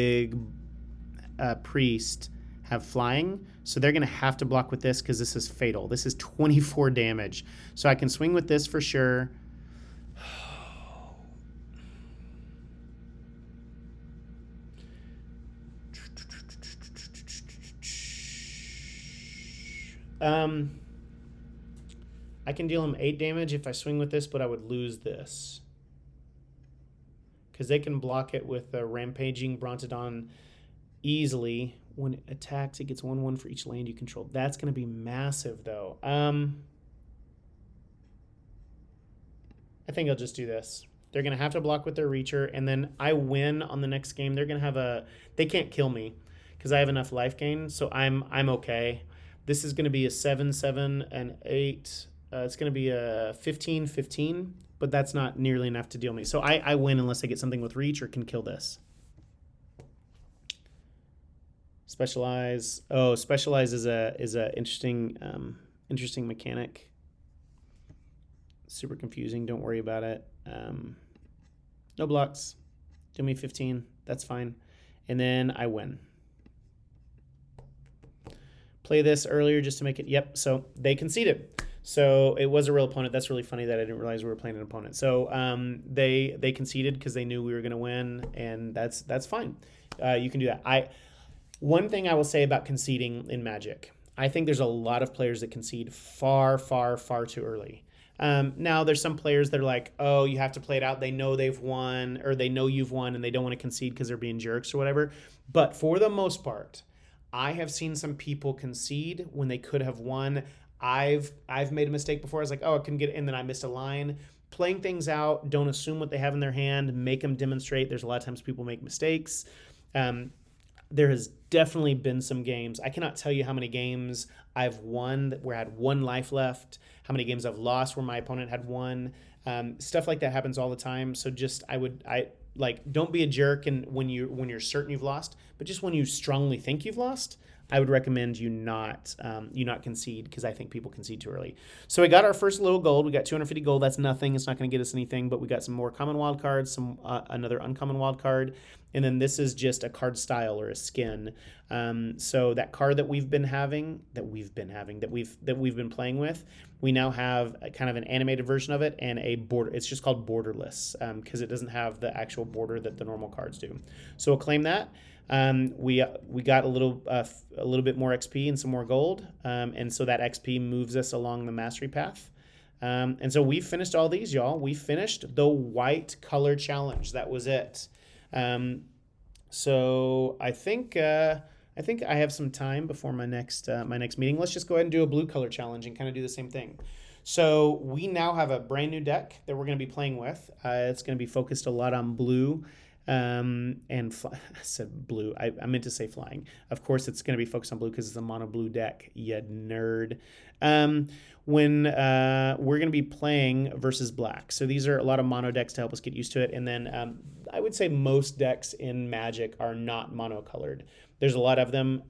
priest have flying, so they're going to have to block with this because this is fatal. This is 24 damage. So I can swing with this for sure. I can deal him 8 damage if I swing with this, but I would lose this. Because they can block it with a Rampaging Brontodon easily. When it attacks, it gets 1/1 for each land you control. That's going to be massive, though. I think I'll just do this. They're going to have to block with their Reacher, and then I win on the next game. They're going to have a... They can't kill me because I have enough life gain, so I'm okay. This is going to be a 7/7 and 8. It's going to be a 15/15, but that's not nearly enough to deal me. So I win unless I get something with reach or can kill this. Specialize. Oh, specialize is a interesting mechanic. Super confusing. Don't worry about it. No blocks. Do me 15. That's fine. And then I win. Play this earlier just to make it. Yep. So they conceded. So it was a real opponent. That's really funny that I didn't realize we were playing an opponent. So they conceded because they knew we were going to win, and that's fine. You can do that. One thing I will say about conceding in Magic, I think there's a lot of players that concede far too early. Now there's some players that are like, oh, you have to play it out. They know they've won, or they know you've won, and they don't want to concede because they're being jerks or whatever. But for the most part, I have seen some people concede when they could have won. I've made a mistake before. I was like, oh, I couldn't get it, and then I missed a line. Playing things out, don't assume what they have in their hand. Make them demonstrate. There's a lot of times people make mistakes. There has definitely been some games. I cannot tell you how many games I've won where I had 1 life left, how many games I've lost where my opponent had 1. Stuff like that happens all the time. So just don't be a jerk and when you're certain you've lost, but just when you strongly think you've lost, I would recommend you not concede, because I think people concede too early. So we got our first little gold. We got 250 gold. That's nothing. It's not going to get us anything, but we got some more common wild cards, another uncommon wild card, and then this is just a card style or a skin. So that card that we've been playing with, we now have a kind of an animated version of it and a border. It's just called borderless because it doesn't have the actual border that the normal cards do. So we'll claim that. We got a little bit more XP and some more gold, and so that XP moves us along the mastery path. And so we finished all these, y'all. We finished the white color challenge. That was it. So I think I have some time before my next meeting. Let's just go ahead and do a blue color challenge and kind of do the same thing. So we now have a brand new deck that we're going to be playing with. It's going to be focused a lot on blue. I said blue. I meant to say flying. Of course, it's going to be focused on blue because it's a mono blue deck. You nerd. When we're going to be playing versus black. So these are a lot of mono decks to help us get used to it. And then I would say most decks in Magic are not monocolored. There's a lot of them.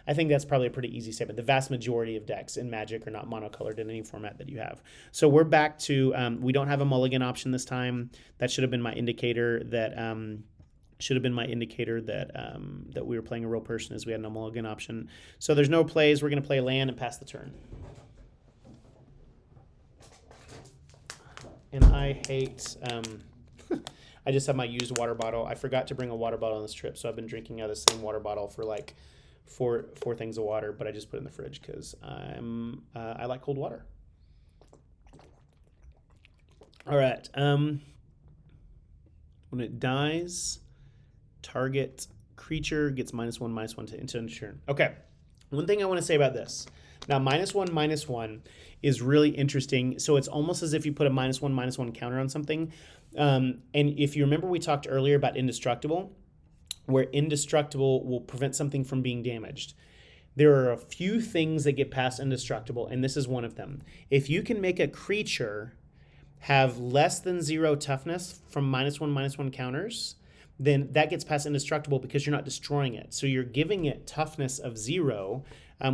I think that's probably a pretty easy statement. The vast majority of decks in Magic are not monocolored in any format that you have. So we're back to, we don't have a mulligan option this time. That should have been my indicator that that we were playing a real person, as we had no mulligan option. So there's no plays. We're going to play a land and pass the turn. And I hate, I just have my used water bottle. I forgot to bring a water bottle on this trip, so I've been drinking out of the same water bottle for like four things of water, but I just put it in the fridge because I like cold water. All right. When it dies, target creature gets -1/-1 to into turn. Okay. One thing I want to say about this. Now, -1/-1 is really interesting. So it's almost as if you put a -1/-1 counter on something. And if you remember, we talked earlier about indestructible, where indestructible will prevent something from being damaged. There are a few things that get past indestructible, and this is one of them. If you can make a creature have less than 0 toughness from -1/-1 counters, then that gets past indestructible because you're not destroying it. So you're giving it toughness of 0,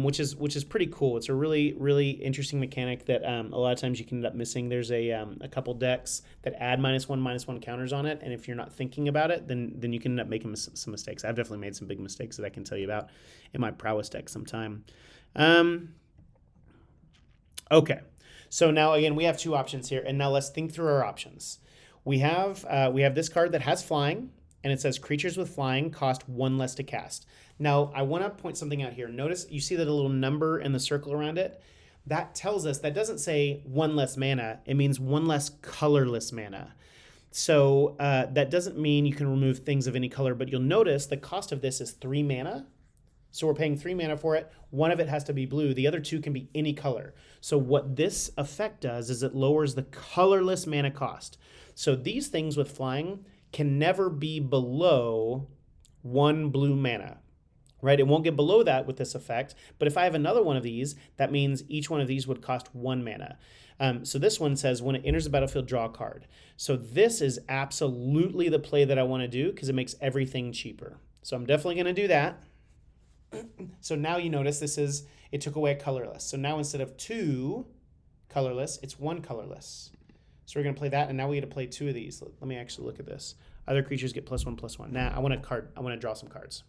which is pretty cool. It's a really, really interesting mechanic that a lot of times you can end up missing. There's a couple decks that add -1/-1 counters on it, and if you're not thinking about it, then you can end up making some mistakes. I've definitely made some big mistakes that I can tell you about in my prowess deck sometime. Okay, so now again we have two options here, and now let's think through our options. We have this card that has flying, and it says creatures with flying cost 1 less to cast. Now, I want to point something out here. Notice you see that a little number in the circle around it? That tells us, that doesn't say 1 less mana. It means 1 less colorless mana. So that doesn't mean you can remove things of any color, but you'll notice the cost of this is 3 mana. So we're paying 3 mana for it. One of it has to be blue. The other 2 can be any color. So what this effect does is it lowers the colorless mana cost. So these things with flying can never be below 1 blue mana, right? It won't get below that with this effect, but if I have another one of these, that means each one of these would cost 1 mana. So this one says when it enters the battlefield, draw a card. So this is absolutely the play that I want to do because it makes everything cheaper. So I'm definitely going to do that. So now you notice it took away a colorless. So now instead of 2 colorless, it's 1 colorless. So we're going to play that, and now we get to play 2 of these. Let me actually look at this. Other creatures get +1/+1. Now I want to draw some cards.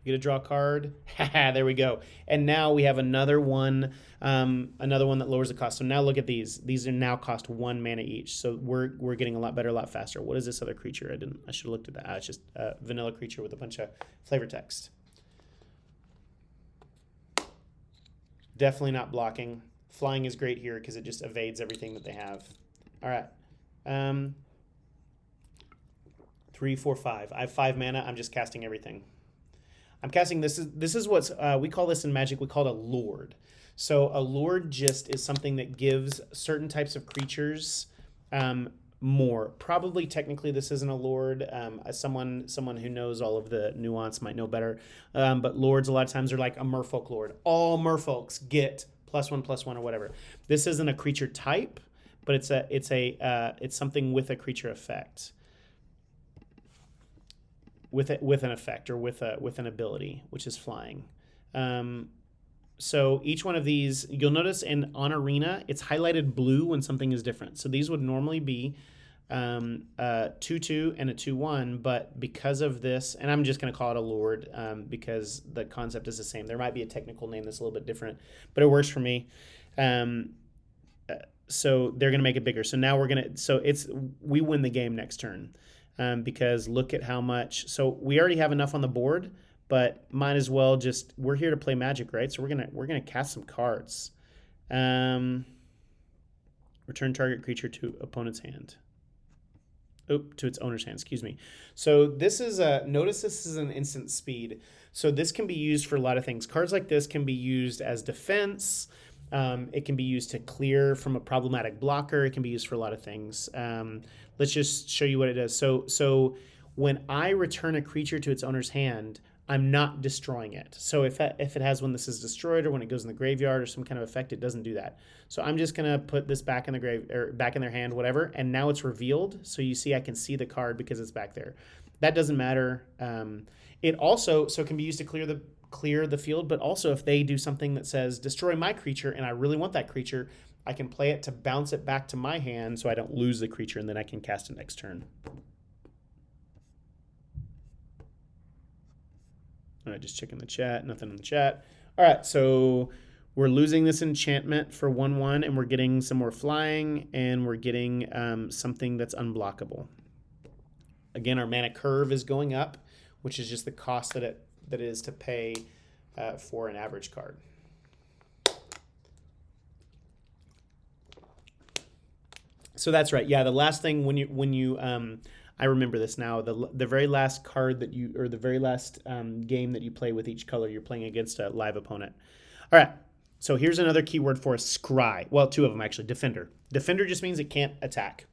You get to draw a card. There we go. And now we have another one that lowers the cost. So now look at these. These are now cost 1 mana each. So we're getting a lot better, a lot faster. What is this other creature? I should have looked at that. It's just a vanilla creature with a bunch of flavor text. Definitely not blocking. Flying is great here because it just evades everything that they have. All right. 3, 4, 5. I have 5 mana. I'm just casting everything. I'm casting this is what's we call this in Magic. We call it a lord. So a lord just is something that gives certain types of creatures more. Probably technically this isn't a lord. Someone who knows all of the nuance might know better. But lords a lot of times are like a merfolk lord. All merfolks get +1/+1 or whatever. This isn't a creature type, but it's something with a creature effect. With an effect or with an ability, which is flying. So each one of these, you'll notice on Arena, it's highlighted blue when something is different. So these would normally be 2/2 and a 2/1, but because of this, and I'm just going to call it a Lord because the concept is the same. There might be a technical name that's a little bit different, but it works for me. Um, so they're going to make it bigger. So now we win the game next turn because look at how much. So we already have enough on the board, but might as well we're here to play Magic, right? So we're gonna cast some cards. Return target creature to opponent's hand. To its owner's hand, excuse me. So this is notice this is an instant speed. So this can be used for a lot of things. Cards like this can be used as defense. It can be used to clear from a problematic blocker. It can be used for a lot of things. Let's just show you what it does. So when I return a creature to its owner's hand, I'm not destroying it. So if it has when this is destroyed or when it goes in the graveyard or some kind of effect, it doesn't do that. So I'm just gonna put this back in the grave or back in their hand, whatever, and now it's revealed. So you see I can see the card because it's back there. That doesn't matter. It also can be used to clear the field, but also if they do something that says destroy my creature and I really want that creature, I can play it to bounce it back to my hand so I don't lose the creature and then I can cast it next turn. All right, just checking the chat. Nothing in the chat. All right, so we're losing this enchantment for 1/1, and we're getting some more flying, and we're getting something that's unblockable. Again, our mana curve is going up, which is just the cost that it is to pay for an average card. So that's right. Yeah, the last thing when you I remember this now. The very last card that the very last game that you play with each color, you're playing against a live opponent. All right. So here's another keyword for a scry. Well, two of them actually. Defender. Defender just means it can't attack.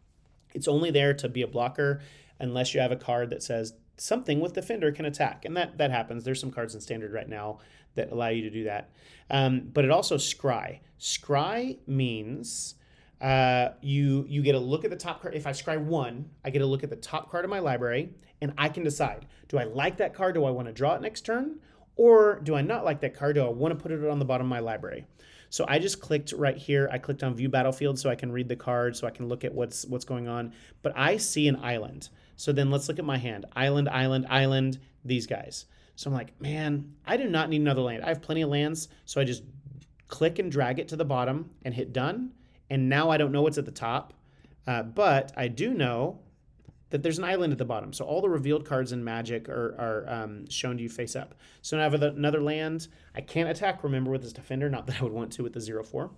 It's only there to be a blocker unless you have a card that says something with Defender can attack, and that happens. There's some cards in Standard right now that allow you to do that. But it also scry. Scry means you get a look at the top card. If I scry 1, I get a look at the top card of my library, and I can decide, do I like that card? Do I want to draw it next turn? Or do I not like that card? Do I want to put it on the bottom of my library? So I just clicked right here. I clicked on View Battlefield so I can read the card, so I can look at what's going on. But I see an island. So then let's look at my hand. Island, island, island, these guys. So I'm like, man, I do not need another land. I have plenty of lands. So I just click and drag it to the bottom and hit done. And now I don't know what's at the top, but I do know that there's an island at the bottom. So all the revealed cards in Magic are shown to you face up. So now I have another land. I can't attack, remember, with this Defender, not that I would want to with the 0/4. All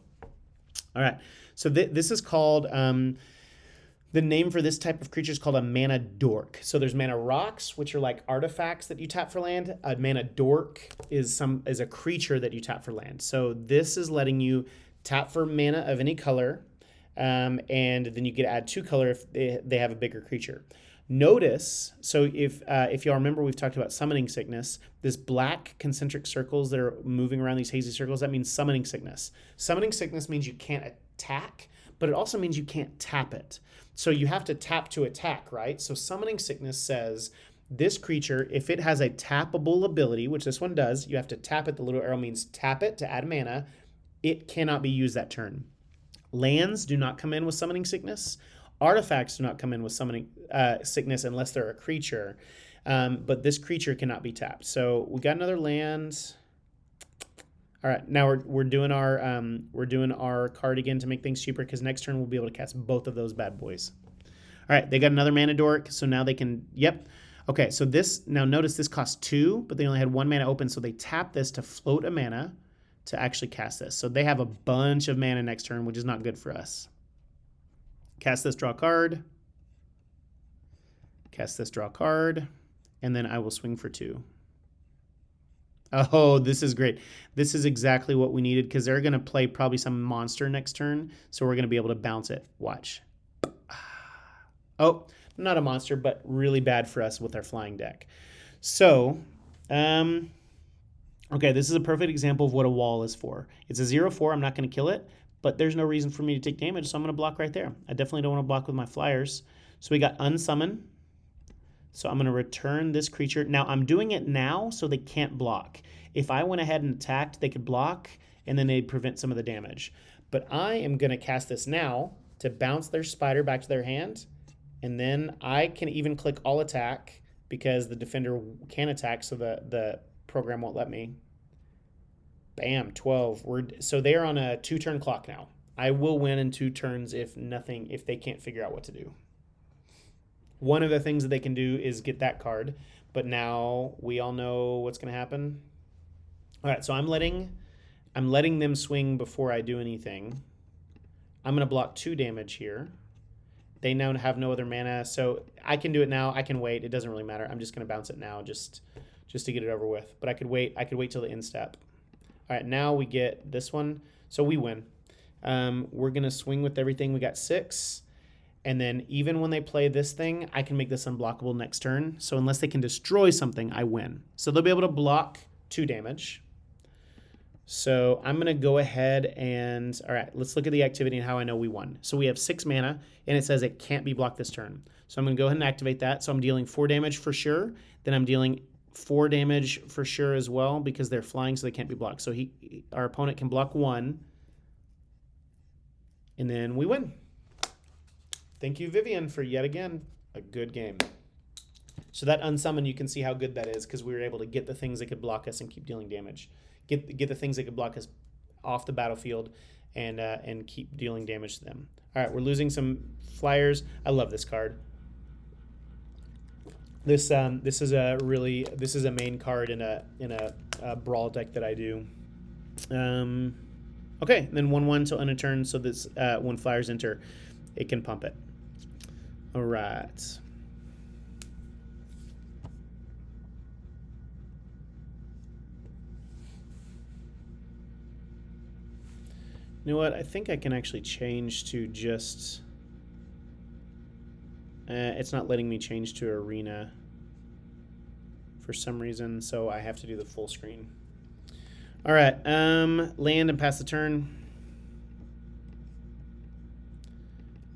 right, so this is called, the name for this type of creature is called a mana dork. So there's mana rocks, which are like artifacts that you tap for land. A mana dork is a creature that you tap for land. So this is letting you tap for mana of any color, and then you get to add 2 color if they have a bigger creature. Notice, so if y'all remember, we've talked about summoning sickness. This black concentric circles that are moving around these hazy circles, that means summoning sickness. Summoning sickness means you can't attack, but it also means you can't tap it. So you have to tap to attack, right? So summoning sickness says this creature, if it has a tappable ability, which this one does, you have to tap it. The little arrow means tap it to add mana. It cannot be used that turn. Lands do not come in with summoning sickness. Artifacts do not come in with summoning sickness unless they're a creature. But this creature cannot be tapped. So we got another land. All right, now we're doing our card again to make things cheaper because next turn we'll be able to cast both of those bad boys. All right, they got another mana dork, so now they can. Yep. Okay, so now notice this costs 2, but they only had 1 mana open, so they tap this to float a mana to actually cast this. So they have a bunch of mana next turn, which is not good for us. Cast this, draw a card. Cast this, draw a card. And then I will swing for 2. Oh, this is great. This is exactly what we needed because they're going to play probably some monster next turn. So we're going to be able to bounce it. Watch. Oh, not a monster, but really bad for us with our flying deck. So, okay, this is a perfect example of what a wall is for. It's a 0/4. I'm not going to kill it, but there's no reason for me to take damage, so I'm going to block right there. I definitely don't want to block with my flyers. So we got unsummon. So I'm going to return this creature. Now, I'm doing it now so they can't block. If I went ahead and attacked, they could block, and then they'd prevent some of the damage. But I am going to cast this now to bounce their spider back to their hand And then I can even click all attack because the defender can attack, so the program won't let me. Bam, 12. So they're on a 2-turn clock now. I will win in 2 turns if they can't figure out what to do. One of the things that they can do is get that card, but now we all know what's going to happen. All right, so I'm letting them swing before I do anything. I'm going to block 2 damage here. They now have no other mana, so I can do it now. I can wait. It doesn't really matter. I'm just going to bounce it now just to get it over with. But I could wait till the end step. All right, now we get this one. So we win. We're going to swing with everything. We got 6. And then even when they play this thing, I can make this unblockable next turn. So unless they can destroy something, I win. So they'll be able to block 2 damage. So I'm going to go ahead and, all right, let's look at the activity and how I know we won. So we have 6 mana, and it says it can't be blocked this turn. So I'm going to go ahead and activate that. So I'm dealing 4 damage for sure. Then I'm dealing 4 damage for sure as well because they're flying, so they can't be blocked. So our opponent can block 1, and then we win. Thank you, Vivian, for yet again a good game. So that unsummon, you can see how good that is because we were able to get the things that could block us and keep dealing damage. Get the things that could block us off the battlefield and keep dealing damage to them. All right, we're losing some flyers. I love this card. This is a main card in a brawl deck that I do. Okay, then 1/1 till end of turn. So this when flyers enter, it can pump it. All right. You know what? I think I can actually change to just... it's not letting me change to arena for some reason, so I have to do the full screen. All right, land and pass the turn.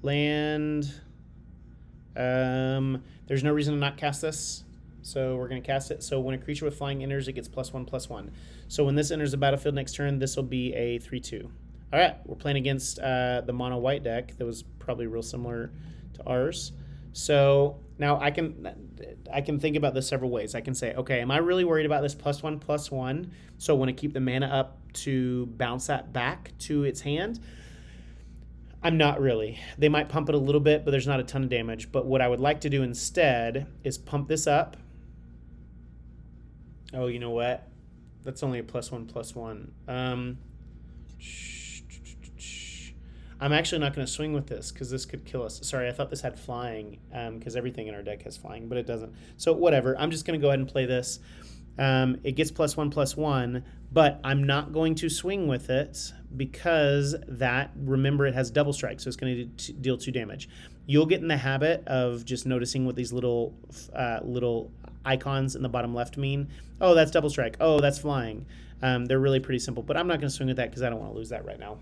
Land. There's no reason to not cast this, so we're going to cast it. So when a creature with flying enters, it gets +1/+1. So when this enters the battlefield next turn, this will be a 3/2. All right, we're playing against the mono white deck that was probably real similar to ours. So now I can think about this several ways. I can say, okay, am I really worried about this +1/+1? So I want to keep the mana up to bounce that back to its hand. I'm not really. They might pump it a little bit, but there's not a ton of damage. But what I would like to do instead is pump this up. Oh, you know what? That's only a +1/+1. I'm actually not going to swing with this because this could kill us. Sorry, I thought this had flying because everything in our deck has flying, but it doesn't. So whatever. I'm just going to go ahead and play this. It gets +1/+1, but I'm not going to swing with it because remember, it has double strike, so it's going to deal 2 damage. You'll get in the habit of just noticing what these little icons in the bottom left mean. Oh, that's double strike. Oh, that's flying. They're really pretty simple, but I'm not going to swing with that because I don't want to lose that right now.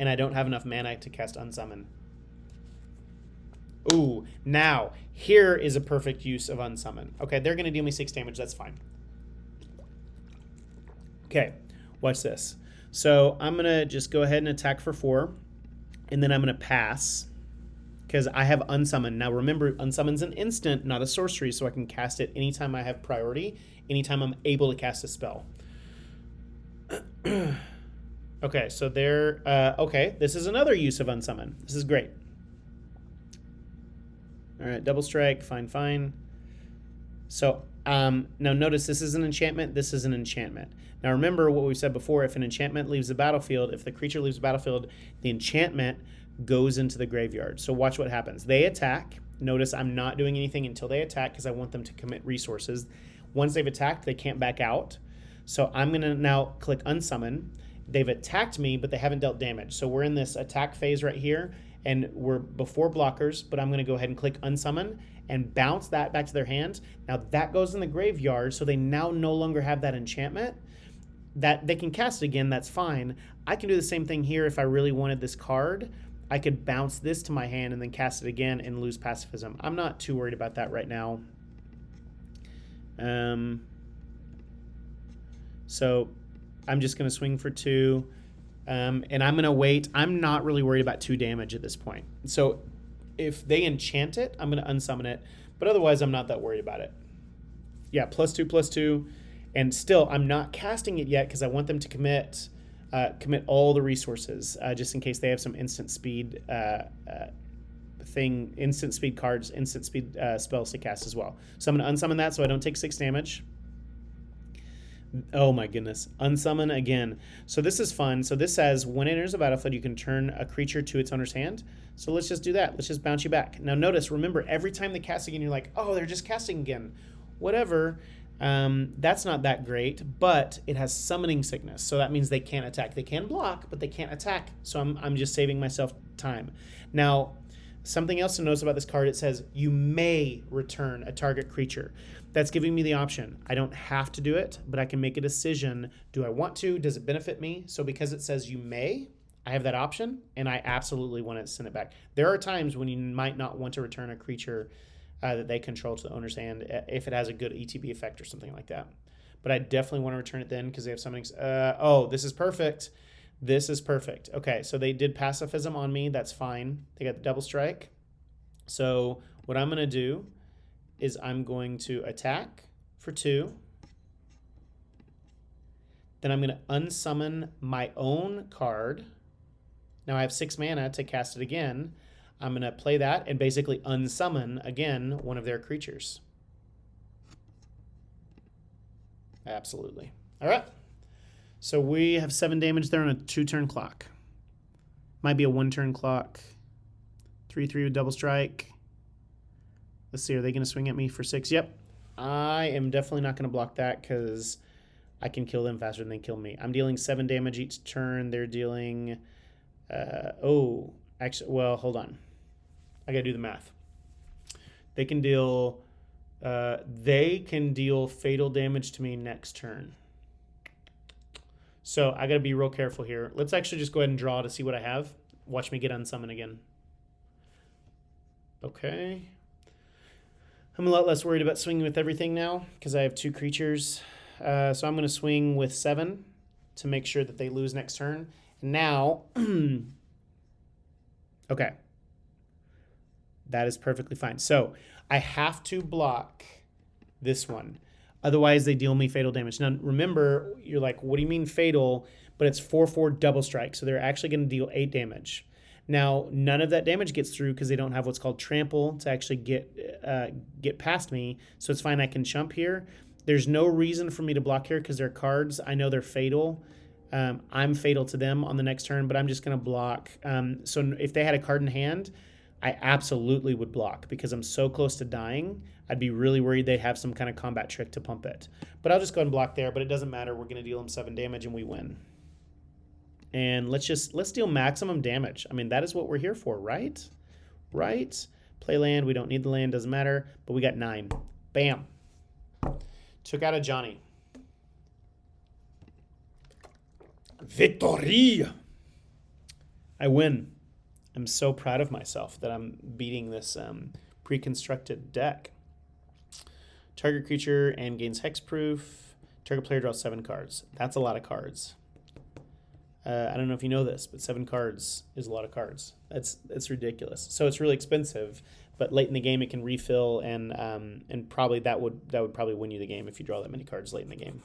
And I don't have enough mana to cast Unsummon. Ooh, now, here is a perfect use of Unsummon. Okay, they're going to deal me 6 damage. That's fine. Okay, watch this. So I'm going to just go ahead and attack for 4. And then I'm going to pass because I have Unsummon. Now, remember, Unsummon's an instant, not a sorcery, so I can cast it anytime I have priority, anytime I'm able to cast a spell. Okay, so okay, this is another use of Unsummon. This is great. All right, double strike, fine. So now notice this is an enchantment, this is an enchantment. Now remember what we said before, if an enchantment leaves the battlefield, if the creature leaves the battlefield, the enchantment goes into the graveyard. So watch what happens. They attack. Notice I'm not doing anything until they attack because I want them to commit resources. Once they've attacked, they can't back out. So I'm going to now click Unsummon. They've attacked me, but they haven't dealt damage. So we're in this attack phase right here, and we're before blockers, but I'm going to go ahead and click Unsummon and bounce that back to their hand. Now that goes in the graveyard, so they now no longer have that enchantment. That they can cast it again, that's fine. I can do the same thing here if I really wanted this card. I could bounce this to my hand and then cast it again and lose pacifism. I'm not too worried about that right now. So I'm just going to swing for 2, and I'm going to wait. I'm not really worried about 2 damage at this point. So If they enchant it, I'm going to unsummon it. But otherwise, I'm not that worried about it. Yeah, +2/+2. And still, I'm not casting it yet because I want them to commit all the resources just in case they have some instant speed instant speed cards, instant speed spells to cast as well. So I'm going to unsummon that so I don't take 6 damage. Oh my goodness. Unsummon again. So this is fun. So this says when it enters the battlefield, you can turn a creature to its owner's hand. So let's just do that. Let's just bounce you back. Now notice, remember, every time they cast again, you're like, oh, they're just casting again. Whatever. That's not that great, but it has summoning sickness. So that means they can't attack. They can block, but they can't attack. So I'm just saving myself time. Now, something else to notice about this card, it says you may return a target creature. That's giving me the option. I don't have to do it, but I can make a decision. Do I want to? Does it benefit me? So because it says you may, I have that option, and I absolutely want to send it back. There are times when you might not want to return a creature that they control to the owner's hand if it has a good ETB effect or something like that. But I definitely want to return it then because they have something. Oh, this is perfect. This is perfect. Okay, so they did pacifism on me. That's fine. They got the double strike. So what I'm going to do is I'm going to attack for 2. Then I'm going to unsummon my own card. Now I have 6 mana to cast it again. I'm going to play that and basically unsummon again one of their creatures. Absolutely. All right. So we have 7 damage there on a 2-turn clock. Might be a 1-turn clock. 3/3 with double strike. Let's see, are they going to swing at me for 6? Yep. I am definitely not going to block that because I can kill them faster than they kill me. I'm dealing 7 damage each turn. They're dealing... actually, well, hold on. I got to do the math. They can deal fatal damage to me next turn. So I got to be real careful here. Let's actually just go ahead and draw to see what I have. Watch me get unsummoned again. Okay. I'm a lot less worried about swinging with everything now because I have 2 creatures. So I'm going to swing with 7 to make sure that they lose next turn. Now, okay. That is perfectly fine. So I have to block this one. Otherwise, they deal me fatal damage. Now, remember, you're like, what do you mean fatal? But it's 4/4 double strike. So they're actually going to deal 8 damage. Now, none of that damage gets through because they don't have what's called trample to actually get past me. So it's fine. I can chump here. There's no reason for me to block here because they're cards. I know they're fatal. I'm fatal to them on the next turn, but I'm just going to block. So if they had a card in hand, I absolutely would block because I'm so close to dying. I'd be really worried they'd have some kind of combat trick to pump it. But I'll just go ahead and block there, but it doesn't matter. We're going to deal them 7 damage and we win. And let's deal maximum damage. I mean, that is what we're here for, right? Right? Play land. We don't need the land. Doesn't matter. But we got 9. Bam. Took out a Johnny. Victory! I win. I'm so proud of myself that I'm beating this pre-constructed deck. Target creature and gains hexproof. Target player draws 7 cards. That's a lot of cards. I don't know if you know this, but 7 cards is a lot of cards. It's ridiculous. So it's really expensive, but late in the game it can refill, and probably that would probably win you the game if you draw that many cards late in the game.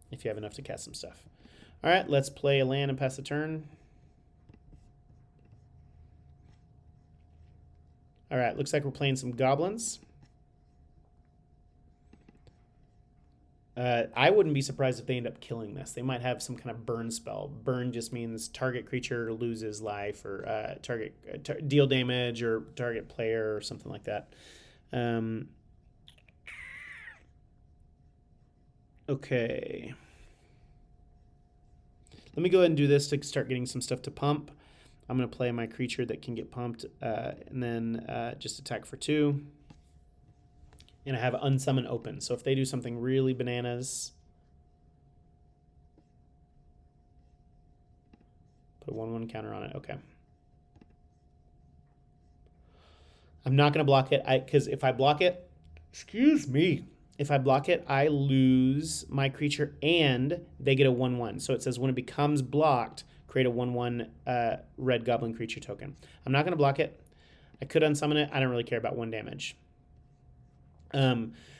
If you have enough to cast some stuff. All right, let's play a land and pass the turn. All right, looks like we're playing some goblins. I wouldn't be surprised if they end up killing this. They might have some kind of burn spell. Burn just means target creature loses life, or deal damage, or target player, or something like that. Okay. Let me go ahead and do this to start getting some stuff to pump. I'm going to play my creature that can get pumped, and then just attack for 2. And I have unsummon open. So if they do something really bananas, put a 1/1 counter on it. Okay. I'm not going to block it because if I block it, excuse me, if I block it, I lose my creature and they get a 1/1. So it says when it becomes blocked, create a 1/1 red goblin creature token. I'm not going to block it. I could unsummon it. I don't really care about 1 damage.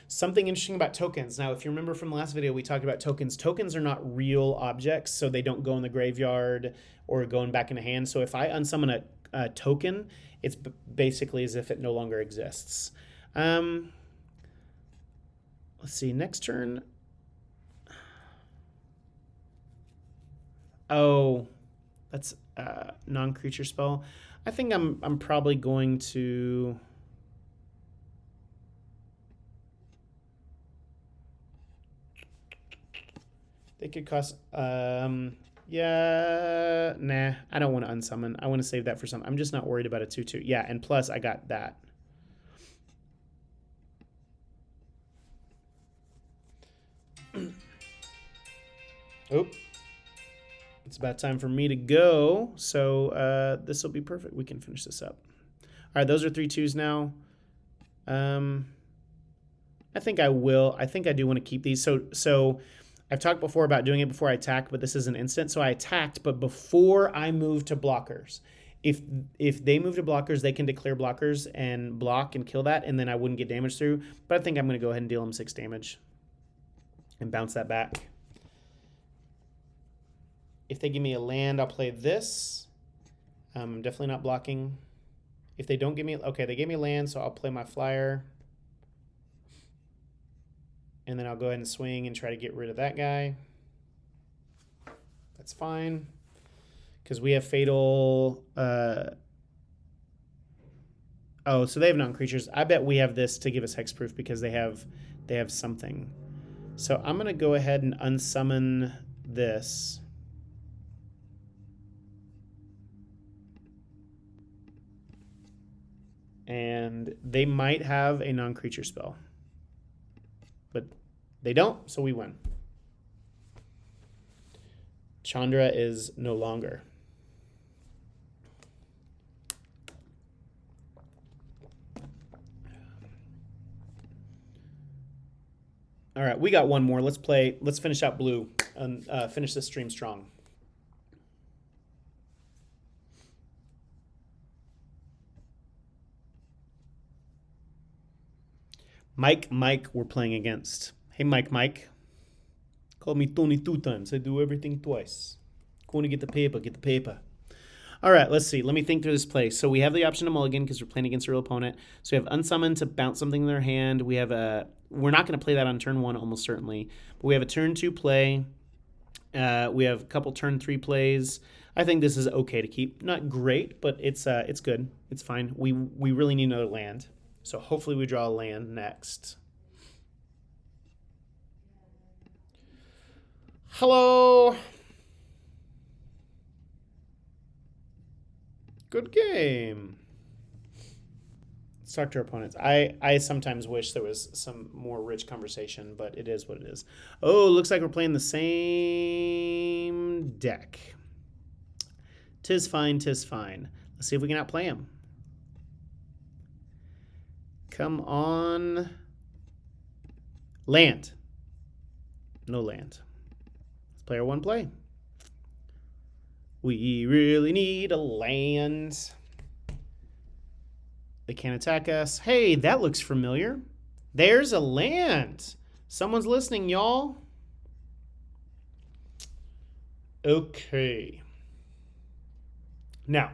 Something interesting about tokens. Now, if you remember from the last video, we talked about tokens. Tokens are not real objects, so they don't go in the graveyard or going back into hand. So if I unsummon a token, it's basically as if it no longer exists. Let's see, next turn. Oh, that's a non-creature spell. I think I'm probably going to... They could cost, yeah, nah, I don't want to unsummon. I want to save that for something. I'm just not worried about a 2/2. Yeah, and plus I got that. Oh, it's about time for me to go. So this will be perfect. We can finish this up. All right, those are 3 2s now. I think I will. I think I do want to keep these. So I've talked before about doing it before I attack, but this is an instant. So I attacked, but before I move to blockers. If they move to blockers, they can declare blockers and block and kill that, and then I wouldn't get damage through. But I think I'm going to go ahead and deal them 6 damage and bounce that back. If they give me a land, I'll play this. I'm definitely not blocking. If they don't give me... Okay, they gave me a land, so I'll play my flyer. And then I'll go ahead and swing and try to get rid of that guy. That's fine. Because we have fatal... Oh, so they have non-creatures. I bet we have this to give us hexproof because they have something. So I'm going to go ahead and unsummon this. And they might have a non-creature spell. But they don't, so we win. Chandra is no longer. All right, we got one more. Let's finish out blue and finish this stream strong. Mike, we're playing against. Hey, Mike. Call me Tony 2 times. I do everything twice. Going to get the paper. All right, let's see. Let me think through this play. So we have the option to mulligan because we're playing against a real opponent. So we have unsummon to bounce something in their hand. We have we're not going to play that on turn 1 almost certainly. But we have a turn 2 play. We have a couple turn 3 plays. I think this is okay to keep. Not great, but it's good. It's fine. We really need another land. So hopefully we draw a land next. Hello. Good game. Let's talk to our opponents. I sometimes wish there was some more rich conversation, but it is what it is. Oh, looks like we're playing the same deck. Tis fine, tis fine. Let's see if we can outplay him. Come on. Land. No land. Let's play our one play. We really need a land. They can't attack us. Hey, that looks familiar. There's a land. Someone's listening, y'all. Okay. Now,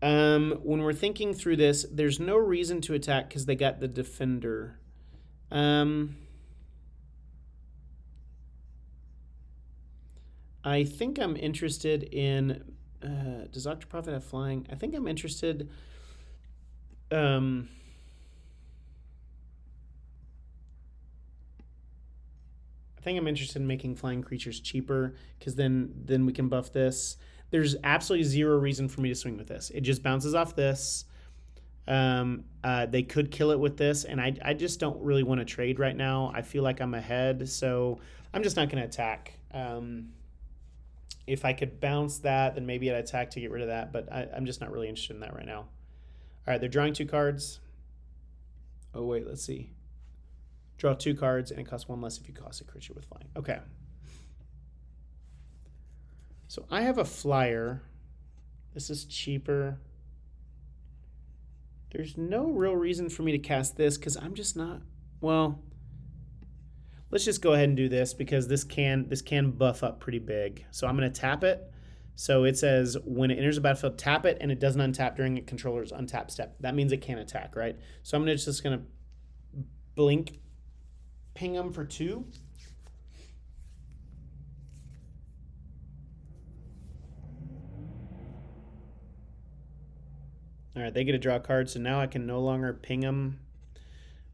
when we're thinking through this, there's no reason to attack because they got the defender. I think I'm interested in... does Dr. Prophet have flying? I think I'm interested... I think I'm interested in making flying creatures cheaper because then we can buff this. There's absolutely zero reason for me to swing with this. It just bounces off this. They could kill it with this, and I just don't really want to trade right now. I feel like I'm ahead, so I'm just not going to attack. If I could bounce that, then maybe I'd attack to get rid of that, but I'm just not really interested in that right now. All right, they're drawing 2 cards. Oh, wait, let's see. Draw 2 cards, and it costs 1 less if you cost a creature with flying. Okay. So I have a flyer. This is cheaper. There's no real reason for me to cast this because I'm just not, well, let's just go ahead and do this because this can buff up pretty big. So I'm going to tap it. So it says when it enters the battlefield, tap it, and it doesn't untap during a controller's untap step. That means it can't attack, right? So I'm just going to blink, ping them for 2. All right, they get to draw a card, so now I can no longer ping them.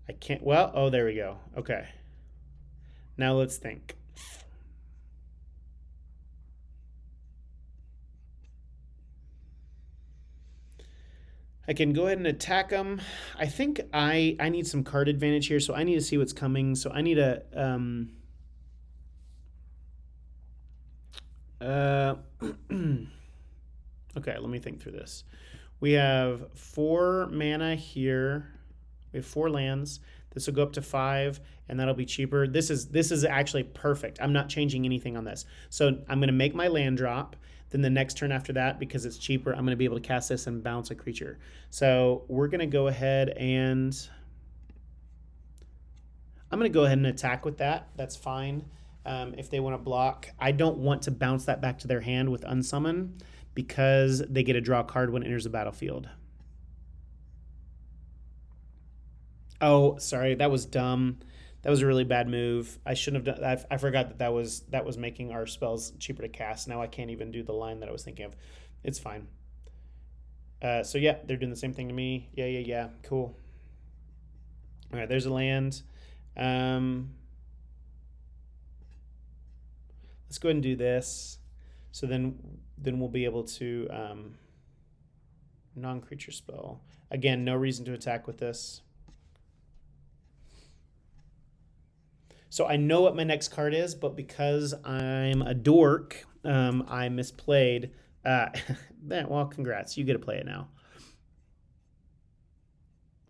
I can't, well, oh, there we go. Okay. Now let's think. I can go ahead and attack them. I think I need some card advantage here, so I need to see what's coming. So I need a okay, let me think through this. We have 4 mana here. We have 4 lands. This will go up to 5, and that'll be cheaper. This is actually perfect. I'm not changing anything on this. So I'm going to make my land drop. Then the next turn after that, because it's cheaper, I'm going to be able to cast this and bounce a creature. So we're going to go ahead and I'm going to go ahead and attack with that. That's fine. If they want to block, I don't want to bounce that back to their hand with unsummon because they get to draw a card when it enters the battlefield. Oh, sorry, that was dumb. That was a really bad move. I shouldn't have done. I forgot that was making our spells cheaper to cast. Now I can't even do the line that I was thinking of. It's fine. So yeah, they're doing the same thing to me. Yeah. Cool. All right, there's a land. Let's go ahead and do this. So then we'll be able to non-creature spell. Again, no reason to attack with this. So I know what my next card is, but because I'm a dork, I misplayed. Well, congrats. You get to play it now.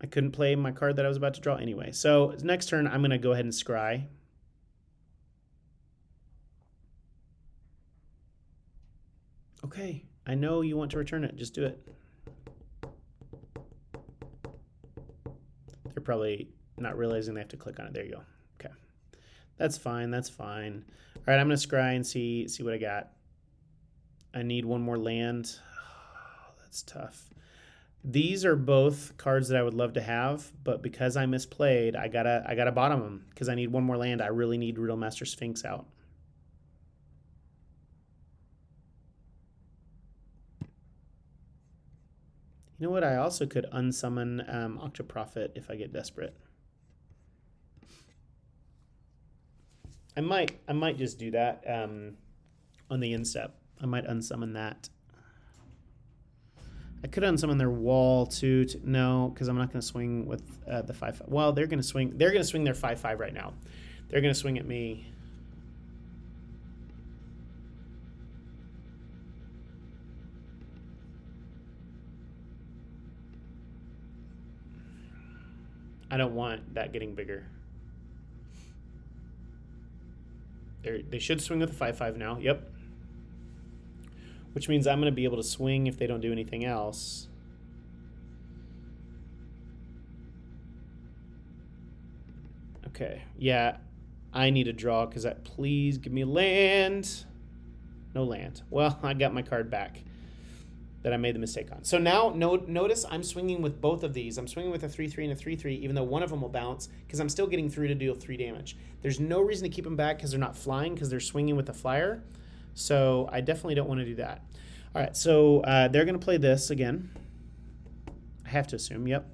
I couldn't play my card that I was about to draw anyway. So next turn, I'm going to go ahead and scry. Okay, I know you want to return it. Just do it. They're probably not realizing they have to click on it. There you go. Okay. That's fine. That's fine. All right, I'm going to scry and see what I got. I need one more land. Oh, that's tough. These are both cards that I would love to have, but because I misplayed, I gotta bottom them because I need one more land. I really need Riddlemaster Sphinx out. You know what? I also could unsummon Octoprophet if I get desperate. I might just do that on the instep. I might unsummon that. I could unsummon their wall too. No, because I'm not going to swing with the 5/5. Well, they're going to swing. They're going to swing their 5/5 right now. They're going to swing at me. I don't want that getting bigger. They should swing with the 5/5 now. Yep. Which means I'm going to be able to swing if they don't do anything else. Okay. Yeah, I need a draw because that. Please give me land. No land. Well, I got my card back that I made the mistake on. So now notice I'm swinging with both of these. I'm swinging with a 3/3 and a 3/3, even though one of them will bounce because I'm still getting through to deal 3 damage. There's no reason to keep them back because they're not flying because they're swinging with a flyer. So I definitely don't want to do that. All right, so they're going to play this again. I have to assume, yep.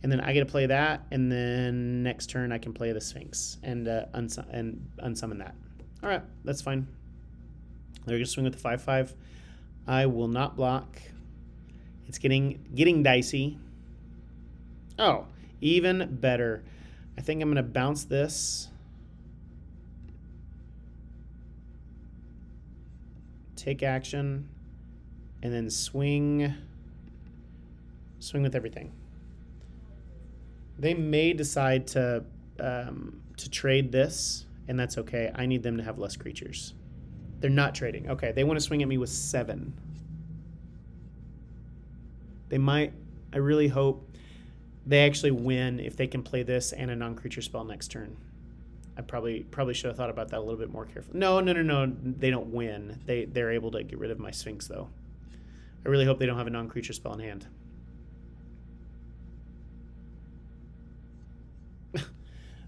And then I get to play that, and then next turn I can play the Sphinx and unsummon that. All right, that's fine. They're going to swing with the 5/5. I will not block. It's getting dicey. Oh, even better. I think I'm going to bounce this. Take action. And then swing with everything. They may decide to trade this, and that's okay. I need them to have less creatures. They're not trading. Okay, they want to swing at me with 7. They might. I really hope they actually win if they can play this and a non-creature spell next turn. I probably should have thought about that a little bit more carefully. No. They don't win. They're able to get rid of my Sphinx, though. I really hope they don't have a non-creature spell in hand.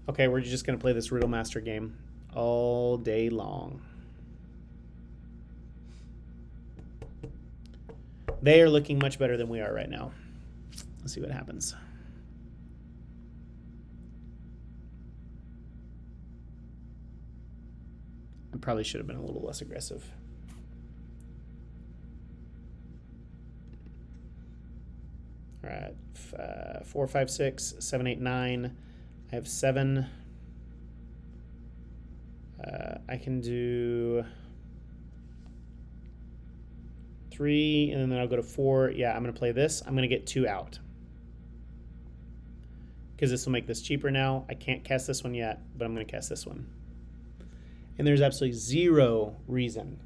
Okay, we're just going to play this Riddle Master game all day long. They are looking much better than we are right now. Let's see what happens. I probably should have been a little less aggressive. All right, 4, 5, 6, 7, 8, 9. I have 7. I can do 3, and then I'll go to 4. Yeah, I'm going to play this. I'm going to get 2 out. Because this will make this cheaper now. I can't cast this one yet, but I'm going to cast this one. And there's absolutely zero reason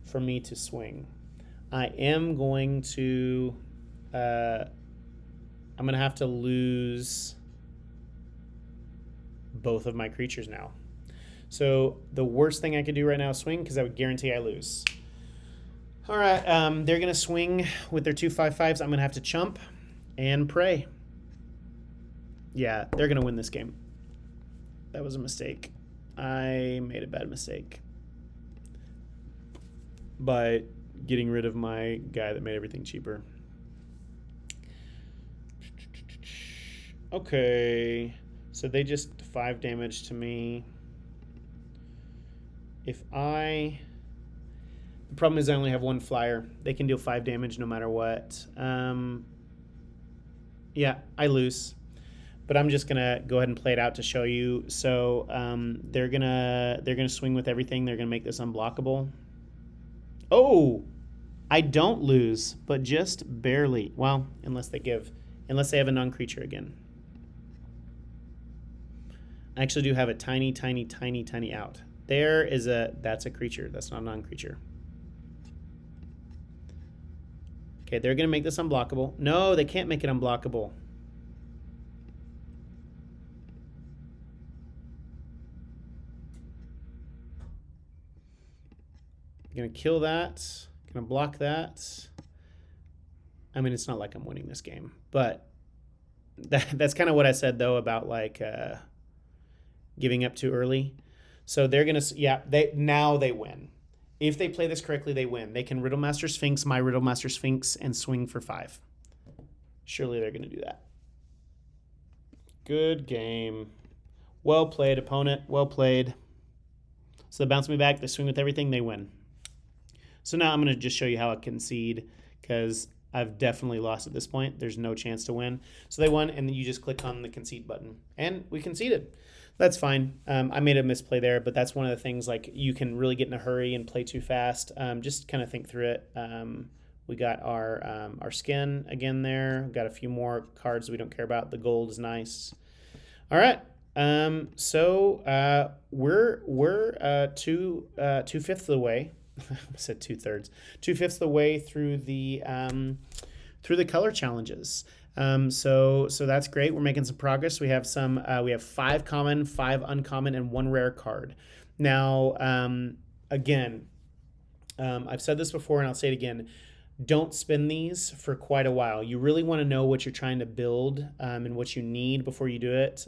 for me to swing. I am going to... I'm going to have to lose both of my creatures now. So the worst thing I could do right now is swing, because I would guarantee I lose. All right, they're going to swing with their 2 5/5s. I'm going to have to chump and pray. Yeah, they're going to win this game. That was a mistake. I made a bad mistake by getting rid of my guy that made everything cheaper. Okay, so they just 5 damage to me. The problem is I only have 1 flyer. They can deal 5 damage no matter what. Yeah, I lose. But I'm just gonna go ahead and play it out to show you. So they're gonna swing with everything. They're gonna make this unblockable. Oh, I don't lose, but just barely. Well, unless they have a non-creature again. I actually do have a tiny out. That's a creature. That's not a non-creature. Okay, they're gonna make this unblockable. No, they can't make it unblockable. Gonna kill that. Gonna block that. I mean, it's not like I'm winning this game, but that's kind of what I said though about like giving up too early. So they're gonna, yeah, they win. If they play this correctly, they win. They can Riddle Master Sphinx, my Riddle Master Sphinx, and swing for 5. Surely they're gonna do that. Good game. Well played, opponent. Well played. So they bounce me back. They swing with everything. They win. So now I'm going to just show you how I concede, because I've definitely lost at this point. There's no chance to win. So they won, and then you just click on the concede button. And we conceded. That's fine. I made a misplay there, but that's one of the things, like, you can really get in a hurry and play too fast. Just kind of think through it. We got our skin again there. We've got a few more cards we don't care about. The gold is nice. All right. So we're 2/5 of the way. I said 2/3. 2/5 of the way through the color challenges. So that's great. We're making some progress. We have 5 common, 5 uncommon, and 1 rare card. Now, again, I've said this before, and I'll say it again. Don't spin these for quite a while. You really want to know what you're trying to build and what you need before you do it.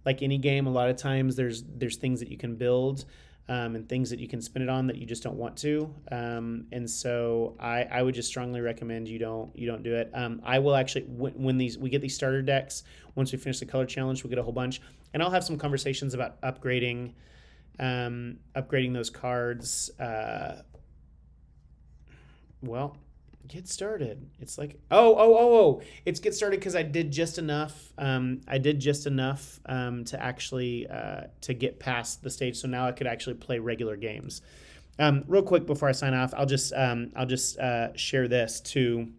Like any game, a lot of times there's things that you can build and things that you can spin it on that you just don't want to. And so I would just strongly recommend you don't do it. I will actually, when we get these starter decks, once we finish the color challenge, we'll get a whole bunch, and I'll have some conversations about upgrading those cards. Well, get started. It's like, it's get started because I did just enough. To actually to get past the stage, so now I could actually play regular games. Real quick before I sign off, I'll just share this too.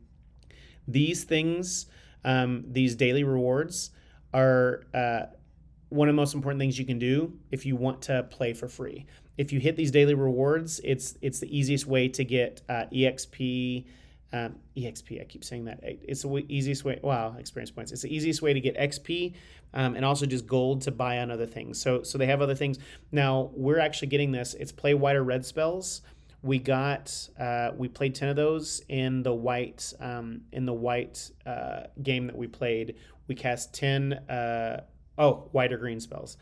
These things, these daily rewards are one of the most important things you can do if you want to play for free. If you hit these daily rewards, it's the easiest way to get EXP EXP. I keep saying that. It's the easiest way. Wow, experience points. It's the easiest way to get XP, and also just gold to buy on other things. So they have other things. Now we're actually getting this. It's play white or red spells. We played 10 of those in the white game that we played. We cast 10 white or green spells,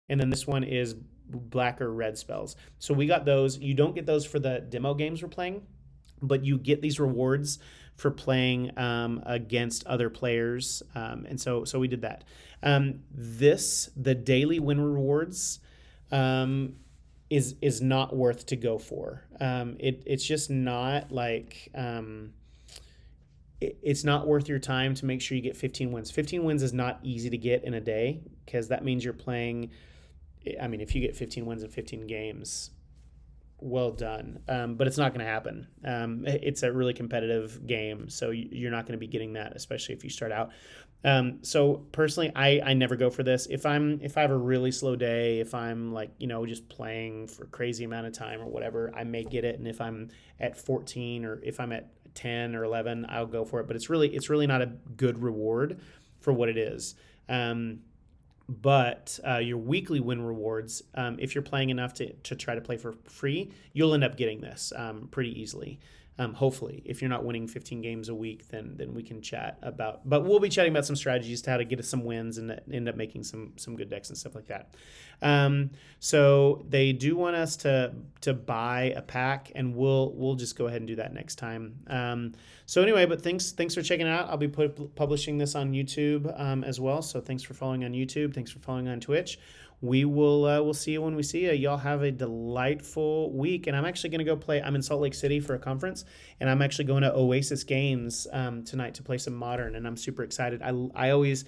and then this one is black or red spells. So we got those. You don't get those for the demo games we're playing, but you get these rewards for playing against other players, and so we did that. The daily win rewards is not worth to go for. It's just not like it's not worth your time to make sure you get 15 wins. 15 wins is not easy to get in a day, because that means you're playing. I mean, if you get 15 wins in 15 games, well done. But it's not going to happen. It's a really competitive game, so you're not going to be getting that, especially if you start out. So personally, I never go for this. If I have a really slow day, if I'm like, just playing for a crazy amount of time or whatever, I may get it. And if I'm at 14 or if I'm at 10 or 11, I'll go for it. But it's really not a good reward for what it is. But your weekly win rewards, if you're playing enough to try to play for free, you'll end up getting this pretty easily. Hopefully, if you're not winning 15 games a week, then we can chat about. But we'll be chatting about some strategies to how to get us some wins and end up making some good decks and stuff like that. So they do want us to buy a pack, and we'll just go ahead and do that next time. So anyway, but thanks for checking it out. I'll be publishing this on YouTube as well. So thanks for following on YouTube. Thanks for following on Twitch. We'll see you when we see you. Y'all have a delightful week. And I'm actually going to go play. I'm in Salt Lake City for a conference, and I'm actually going to Oasis Games tonight to play some Modern, and I'm super excited. I always,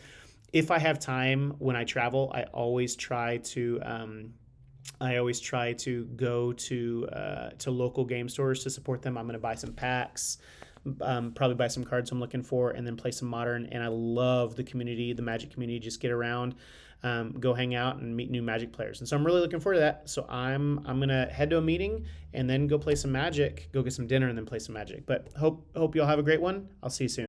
if I have time when I travel, I always try to go to local game stores to support them. I'm going to buy some packs, probably buy some cards I'm looking for, and then play some Modern. And I love the community, the Magic community. Just get around, go hang out and meet new Magic players. And so I'm really looking forward to that. So I'm gonna head to a meeting and then go play some Magic, go get some dinner, and then play some Magic. But hope y'all have a great one. I'll see you soon.